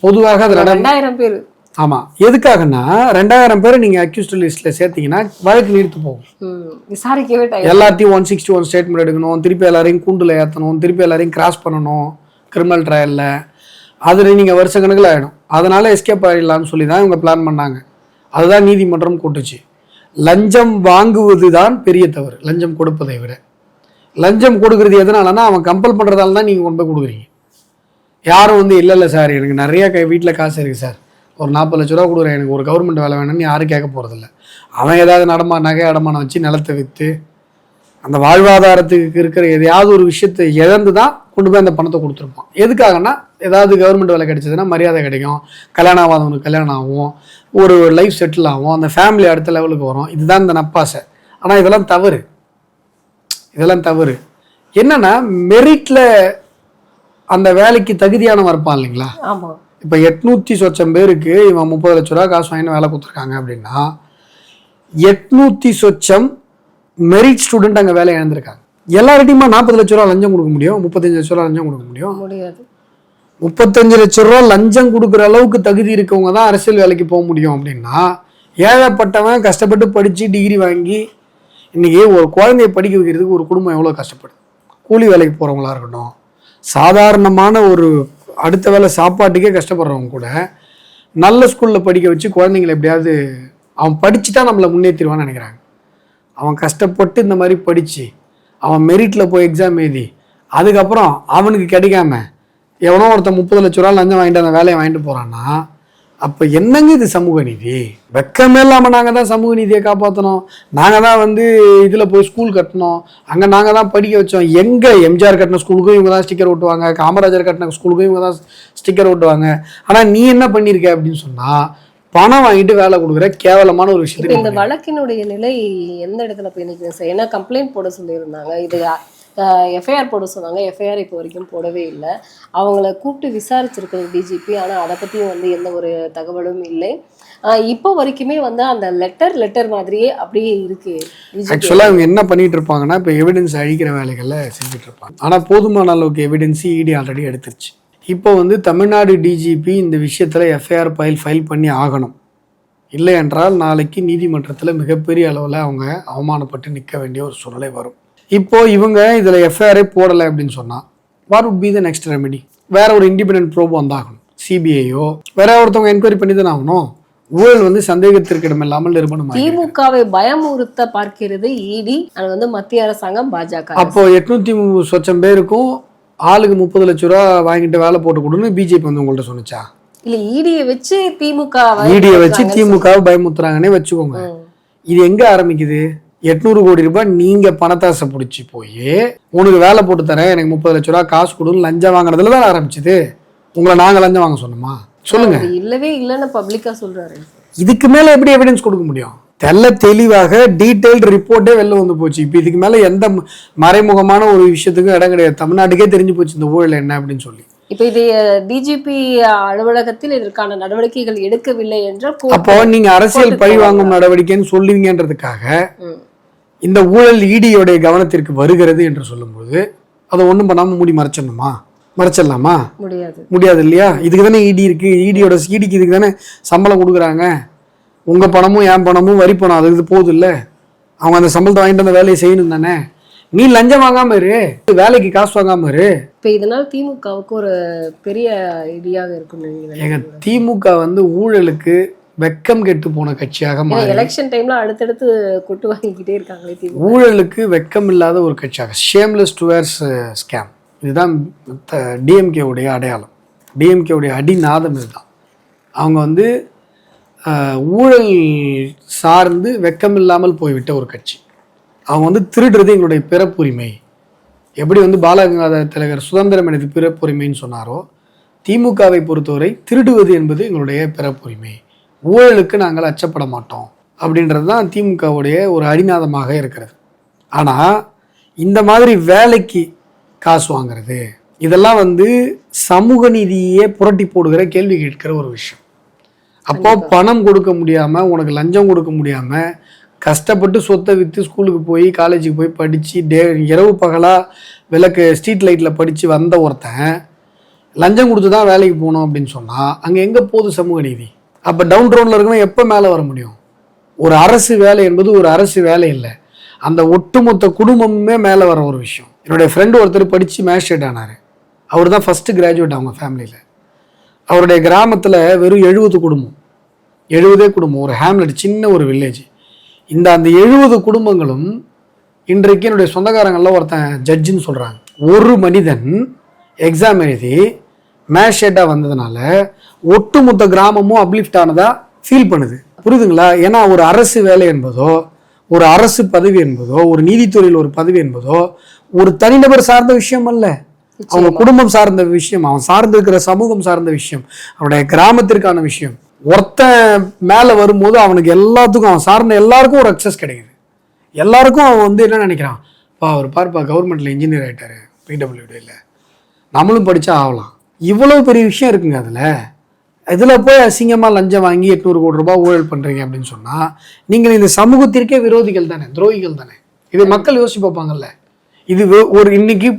பொதுவாக அதுல 2000 பேர். ஆமா, எதுக்காகன்னா 2000 பேரை நீங்க அக்யூஸ்ட் லிஸ்ட்ல சேர்த்தீங்கன்னா வழக்கு நீர்த்து போகும். விசாரிக்கவே எல்லாத்தையும் 161 ஸ்டேட்மெண்ட் எடுக்கணும், திருப்பி எல்லாரையும் கூண்டுல ஏற்றணும், திருப்பி எல்லாரையும் கிராஸ் பண்ணணும் கிரிமினல் ட்ரையல்ல. அதுல நீங்க வருஷ கணக்கில் ஆயிடும். அதனால எஸ்கேப் ஆயிடலாம்னு சொல்லி தான் இவங்க பிளான் பண்ணாங்க. அதுதான் நீதிமன்றம் கூட்டுச்சு. லஞ்சம் வாங்குவது தான் பெரிய தவறு, லஞ்சம் கொடுப்பதை விட. லஞ்சம் கொடுக்கறது எதனாலன்னா அவன் கம்பல் பண்றதால தான் நீங்க கொண்டு போய் கொடுக்குறீங்க. யாரும் வந்து இல்லை சார் எனக்கு நிறைய வீட்டில் காசு இருக்கு சார், ஒரு 40 லட்ச ரூபா கொடுக்குறேன், எனக்கு ஒரு கவர்மெண்ட் வேலை வேணும்னு யாரும் கேட்க போறதில்ல. அவன் ஏதாவது நகை அடமானம் வச்சு நிலத்தை விற்று அந்த வாழ்வாதாரத்துக்கு இருக்கிற எதையாவது ஒரு விஷயத்தை இழந்து தான் கொண்டு போய் அந்த பணத்தை கொடுத்துருப்பான். எதுக்காகனா ஏதாவது கவர்மெண்ட் வேலை கிடைச்சதுன்னா மரியாதை கிடைக்கும், கல்யாணம் ஆகாதவனுக்கு கல்யாணம் ஆகும், ஒரு லைஃப் செட்டில் ஆகும், அந்த ஃபேமிலி அடுத்த லெவலுக்கு வரும். இதுதான் இந்த நப்பாசை. ஆனால் இதெல்லாம் தவறு, இதெல்லாம் தவறு. என்னன்னா மெரிட்ல அந்த வேலைக்கு தகுதியானவன் இருப்பான் இல்லைங்களா? இப்போ 800 சொச்சம் பேருக்கு இவன் 30 லட்ச ரூபா காசு வாங்கி வேலை கொடுத்துருக்காங்க அப்படின்னா 800 சொச்சம் மெரிட் ஸ்டூடெண்ட் அங்கே வேலை இழந்திருக்காங்க. எல்லார்ட்டையுமா 40 லட்ச ரூபா லஞ்சம் கொடுக்க முடியும்? 35 லட்ச ரூபா லஞ்சம் கொடுக்க முடியும்? முடியாது. 35 லட்ச ரூபா லஞ்சம் கொடுக்குற அளவுக்கு தகுதி இருக்கவங்க தான் அரசியல் வேலைக்கு போக முடியும். அப்படின்னா ஏழைப்பட்டவன் கஷ்டப்பட்டு படித்து டிகிரி வாங்கி இன்னைக்கு ஒரு குழந்தைய படிக்க வைக்கிறதுக்கு ஒரு குடும்பம் எவ்வளோ கஷ்டப்படுது. கூலி வேலைக்கு போகிறவங்களா இருக்கட்டும், சாதாரணமான ஒரு அடுத்த வேலை சாப்பாட்டுக்கே கஷ்டப்படுறவங்க கூட நல்ல ஸ்கூலில் படிக்க வச்சு குழந்தைங்களை எப்படியாவது அவன் படிச்சுட்டா நம்மளை முன்னேற்றிடுவான்னு நினைக்கிறாங்க. அவன் கஷ்டப்பட்டு இந்த மாதிரி படித்து அவன் மெரிட்டில் போய் எக்ஸாம் எழுதி அதுக்கப்புறம் அவனுக்கு கிடைக்காம எவனோ ஒருத்தன் 30 லட்ச ரூபா லஞ்சம் வாங்கிட்டு அந்த வேலையை வாங்கிட்டு போகிறான்னா அப்போ என்னங்க இது சமூக நீதி? வெக்கமே இல்லாமல் நாங்கள் தான் சமூக நீதியை காப்பாற்றணும், நாங்கள் தான் வந்து இதில் போய் ஸ்கூல் கட்டணும், அங்கே நாங்கள் தான் படிக்க வச்சோம். எங்கே எம்ஜிஆர் கட்டின ஸ்கூலுக்கும் இவங்க தான் ஸ்டிக்கர் ஒட்டுவாங்க, காமராஜர் கட்டின ஸ்கூலுக்கும் இவங்க தான் ஸ்டிக்கர் ஒட்டுவாங்க. ஆனால் நீ என்ன பண்ணியிருக்க அப்படின்னு சொன்னால் பணம் வாங்கிட்டு வேலை கொடுக்குற கேவலமான ஒரு விஷயம். இந்த வழக்கினுடைய நிலை எந்த இடத்துல போய் நிற்குது சார்? ஏன்னா கம்ப்ளைண்ட் போட சொல்லியிருந்தாங்க, இது எஃப்ஐஆர் போட சொன்னாங்க. எஃப்ஐஆர் இப்போ வரைக்கும் போடவே இல்லை. அவங்கள கூப்பிட்டு விசாரிச்சிருக்கிறது டிஜிபி, ஆனால் அதை பற்றியும் வந்து எந்த ஒரு தகவலும் இல்லை. இப்போ வரைக்குமே வந்து அந்த லெட்டர் மாதிரியே அப்படியே இருக்கு. ஆக்சுவலாக இவங்க என்ன பண்ணிட்டு இருப்பாங்கன்னா இப்போ எவிடன்ஸ் அழிக்கிற வேலைகளை செஞ்சுட்டு இருப்பாங்க. ஆனால் போதுமான அளவுக்கு எவிடன்ஸ் இடி ஆல்ரெடி எடுத்துருச்சு. இப்போ வந்து தமிழ்நாடு டிஜிபி இந்த விஷயத்தில் எஃப்ஐஆர் ஃபைல் பண்ணி ஆகணும். இல்லை என்றால் நாளைக்கு நீதிமன்றத்தில் மிகப்பெரிய அளவில் அவங்க அவமானப்பட்டு நிற்க வேண்டிய ஒரு சூழ்நிலை வரும். இப்போ இவங்க இதில் எஃப்ஐஆரே போடலை அப்படின்னு சொன்னால் what would be the next remedy? வேற ஒரு இண்டிபெண்டன்ட் ப்ரோப் வந்தாகணும், சிபிஐயோ வேற ஒருத்தவங்க என்கொயரி பண்ணி தானே ஆகணும். ஊழல் வந்து சந்தேகத்திற்கு இடமில்லாமல் நிறுவனம். திமுகவை பயமுறுத்த பார்க்கிறது இடி, அது வந்து மத்திய அரசாங்கம், பாஜக. அப்போ 800 சொச்சம் பேருக்கும் ஆளுக்கு 30 லட்ச ரூபா வாங்கிட்டு வேலை போட்டு கொடுன்னு பிஜேபி வந்து உங்கள்ட்ட சொன்னிச்சா? இல்ல இடியை வச்சு திமுக பயமுத்துறாங்கன்னே வச்சுக்கோங்க. இது எங்க ஆரம்பிக்குது? 800 கோடி ரூபாய் நீங்க பணத்தாசை பிடிச்சி போய் உனக்கு வேலை போட்டு தரேன், எனக்கு 30 லட்ச ரூபா காசு கொடுன்னு லஞ்சம் வாங்குறதுல தான் ஆரம்பிச்சுது. உங்களை நாங்க லஞ்சம் வாங்க சொன்னோமா? சொல்லுங்க. இல்லவே இல்லைன்னு பப்ளிக்கா சொல்றாரு. இதுக்கு மேல எப்படி எவிடன்ஸ் கொடுக்க முடியும்? தெளிவாக டீடைல்டு ரிப்போர்ட்டே வெளில வந்து போச்சு. இப்போ இதுக்கு மேல எந்த மறைமுகமான ஒரு விஷயத்துக்கும் இடம் கிடையாது. தமிழ்நாட்டுக்கே தெரிஞ்சு போச்சு இந்த ஊழல் என்ன அப்படின்னு சொல்லி. இப்ப இது டிஜிபி அலுவலகத்தில் இதற்கான நடவடிக்கைகள் எடுக்கவில்லை என்றால் அப்போ நீங்க அரசியல் பழி வாங்கும் நடவடிக்கைன்னு சொல்லுவீங்கன்றதுக்காக இந்த ஊழல் இடியோடைய கவனத்திற்கு வருகிறது என்று சொல்லும்போது அதை ஒண்ணும் பண்ணாம மூடி மறைச்சிடலாமா? முடியாது இல்லையா? இதுக்கு தானே இடி இருக்கு. இடிக்கு இதுக்கு தானே சம்பளம் கொடுக்குறாங்க. உங்க பணமும் என் பணமும் வரி பணம், அது இது போகுது இல்ல, அவங்க அந்த சம்பளத்தை வாங்கிட்டு அந்த வேலையை செய்யணும் தானே. நீ லஞ்சம் வாங்காம இரு, வேலைக்கு காசு வாங்காம இரு. இப்ப இதனால் திமுகவுக்கு ஒரு பெரிய இடியாக இருக்கும். எங்க திமுக வந்து ஊழலுக்கு வெக்கம் கெட்டு போன கட்சியாக எலெக்ஷன் டைம்ல அடுத்தடுத்து கொட்டு வாங்கிக்கிட்டே இருக்காங்களே. ஊழலுக்கு வெக்கம் இல்லாத ஒரு கட்சியாக, ஷேம்லெஸ் டுவர்ட்ஸ் ஸ்கேம். இதுதான் டிஎம்கே உடைய அடையாளம். டிஎம்கே உடைய அடிநாதம் இதுதான். அவங்க வந்து ஊழல் சார்ந்து வெக்கம் இல்லாமல் போய்விட்ட ஒரு கட்சி. அவங்க வந்து திருடுறது எங்களுடைய பிறப்புரிமை. எப்படி வந்து பாலகங்காதர திலகர் சுதந்திரம் எனது பிறப்புரிமைன்னு சொன்னாரோ, திமுகவை பொறுத்தவரை திருடுவது என்பது எங்களுடைய பிறப்புரிமை, ஊழலுக்கு நாங்கள் அச்சப்பட மாட்டோம் அப்படின்றது தான் திமுகவுடைய ஒரு அடிநாதமாக இருக்கிறது. ஆனால் இந்த மாதிரி வேலைக்கு காசு வாங்குறது இதெல்லாம் வந்து சமூக நீதியே புரட்டி போடுகிற கேள்வி கேட்கிற ஒரு விஷயம். அப்போ பணம் கொடுக்க முடியாமல், உனக்கு லஞ்சம் கொடுக்க முடியாமல், கஷ்டப்பட்டு சொத்தை விற்று ஸ்கூலுக்கு போய் காலேஜுக்கு போய் படித்து இரவு பகலாக விளக்கு ஸ்ட்ரீட் லைட்டில் படித்து வந்த ஒருத்தன் லஞ்சம் கொடுத்து தான் வேலைக்கு போகணும் அப்படின்னு சொன்னால் அங்கே எங்கே போகுது சமூக நீதி? அப்போ டவுன் டவுனில் இருக்கணும் எப்போ மேலே வர முடியும்? ஒரு அரசு வேலை என்பது ஒரு அரசு வேலை இல்லை, அந்த ஒட்டுமொத்த குடும்பமுமே மேலே வர ஒரு விஷயம். என்னுடைய ஃப்ரெண்டு ஒருத்தர் படித்து மேஜிஸ்ட்ரேட் ஆனார். அவர் தான் ஃபஸ்ட்டு கிராஜுவேட் அவங்க ஃபேமிலியில். அவருடைய கிராமத்தில் வெறும் 70 குடும்பம், 70 குடும்பம், ஒரு ஹேம்லெட், சின்ன ஒரு வில்லேஜ். அந்த 70 குடும்பங்களும் இன்றைக்கு என்னுடைய சொந்தக்காரங்கள்லாம் ஒருத்தன் ஜட்ஜின்னு சொல்கிறாங்க. ஒரு மனிதன் எக்ஸாம் எழுதி மேஜிஸ்ட்ரேட்டாக வந்ததுனால ஒட்டுமொத்த கிராமமும் அப்லிஃப்ட் ஆனதா ஃபீல் பண்ணுது. புரியுதுங்களா? ஏன்னா ஒரு அரசு வேலை என்பதோ, ஒரு அரசு பதவி என்பதோ, ஒரு நீதித்துறையில் ஒரு பதவி என்பதோ ஒரு தனிநபர் சார்ந்த விஷயம் அல்ல, அவங்க குடும்பம் சார்ந்த விஷயம், அவன் சார்ந்து இருக்கிற சமூகம் சார்ந்த விஷயம், அவனுடைய கிராமத்திற்கான விஷயம். ஒருத்தன் மேலே வரும்போது அவனுக்கு எல்லாத்துக்கும், அவன் சார்ந்த எல்லாருக்கும் ஒரு அக்சஸ் கிடைக்குது. எல்லாருக்கும் அவன் வந்து என்ன நினைக்கிறான், அவர் பார்ப்பா கவர்மெண்ட்டில் இன்ஜினியர் ஆகிட்டாரு, பிடபிள்யூடியில், நம்மளும் படித்தா ஆகலாம். இவ்வளோ பெரிய விஷயம் இருக்குங்க இதில் போய் அசிங்கமாக லஞ்சம் வாங்கி 800 கோடி ரூபாய் ஊழல் பண்ணுறீங்க அப்படின்னு சொன்னால் நீங்கள் இந்த சமூகத்திற்கே விரோதிகள் தானே, துரோகிகள் தானே. இது மக்கள் யோசிச்சு பார்ப்பாங்கல்ல. இது ஒரு இன்னைக்கு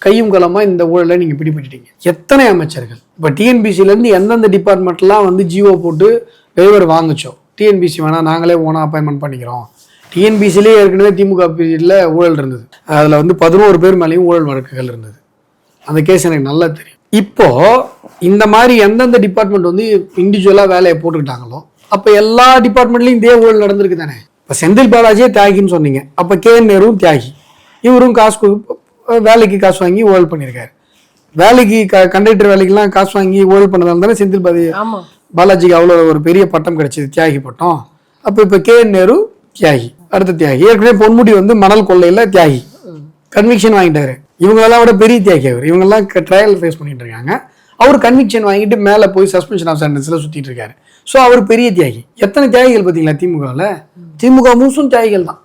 கையும் களமாக இந்த ஊழலை நீங்கள் பிடிபட்டுட்டீங்க. எத்தனை அமைச்சர்கள் இப்போ டிஎன்பிசிலேருந்து எந்தெந்த டிபார்ட்மெண்ட்லாம் வந்து ஜிஓ போட்டு டிரைவர் வாங்கிச்சோ, டிஎன்பிசி வேணால் நாங்களே ஓனாக அப்பாயின்மெண்ட் பண்ணிக்கிறோம். டிஎன்பிசிலே ஏற்கனவே திமுக பீரியடில் ஊழல் இருந்தது, அதில் வந்து 11 பேர் மேலேயும் ஊழல் வழக்குகள் இருந்தது. அந்த கேஸ் எனக்கு நல்லா தெரியும். இப்போ இந்த மாதிரி எந்தெந்த டிபார்ட்மெண்ட் வந்து இண்டிவிஜுவலாக வேலையை போட்டுக்கிட்டாங்களோ அப்போ எல்லா டிபார்ட்மெண்ட்லையும் இதே ஊழல் நடந்திருக்கு தானே. இப்போ செந்தில் பாலாஜியே தியாகின்னு சொன்னீங்க, அப்போ கேஎன் நேருவும் தியாகி. இவரும் வேலைக்கு காசு வாங்கி ஊழல் பண்ணியிருக்காரு. வேலைக்கு கண்டக்டர் வேலைக்கெல்லாம் காசு வாங்கி ஊழல் பண்ணதால தானே செந்தில் பாலாஜிக்கு அவ்வளோ ஒரு பெரிய பட்டம் கிடைச்சிது, தியாகி பட்டம். அப்போ இப்போ கேஎன் நேரு தியாகி, அடுத்த தியாகி. ஏற்கனவே பொன்முடி வந்து மணல் கொள்ளையில் தியாகி, கன்விக்ஷன் வாங்கிட்டாரு. இவங்களெல்லாம் விட பெரிய தியாகி அவர். இவங்கெல்லாம் ட்ரையல் ஃபேஸ் பண்ணிட்டு இருக்காங்க, அவர் கன்விக்ஷன் வாங்கிட்டு மேலே போய் சஸ்பென்ஷன் ஆஃப் சென்டென்ஸில் சுற்றிட்டு இருக்காரு. ஸோ அவர் பெரிய தியாகி. எத்தனை தியாகிகள் பார்த்தீங்களா திமுகவில்? திமுக முழுசும் தியாகிகள் தான்.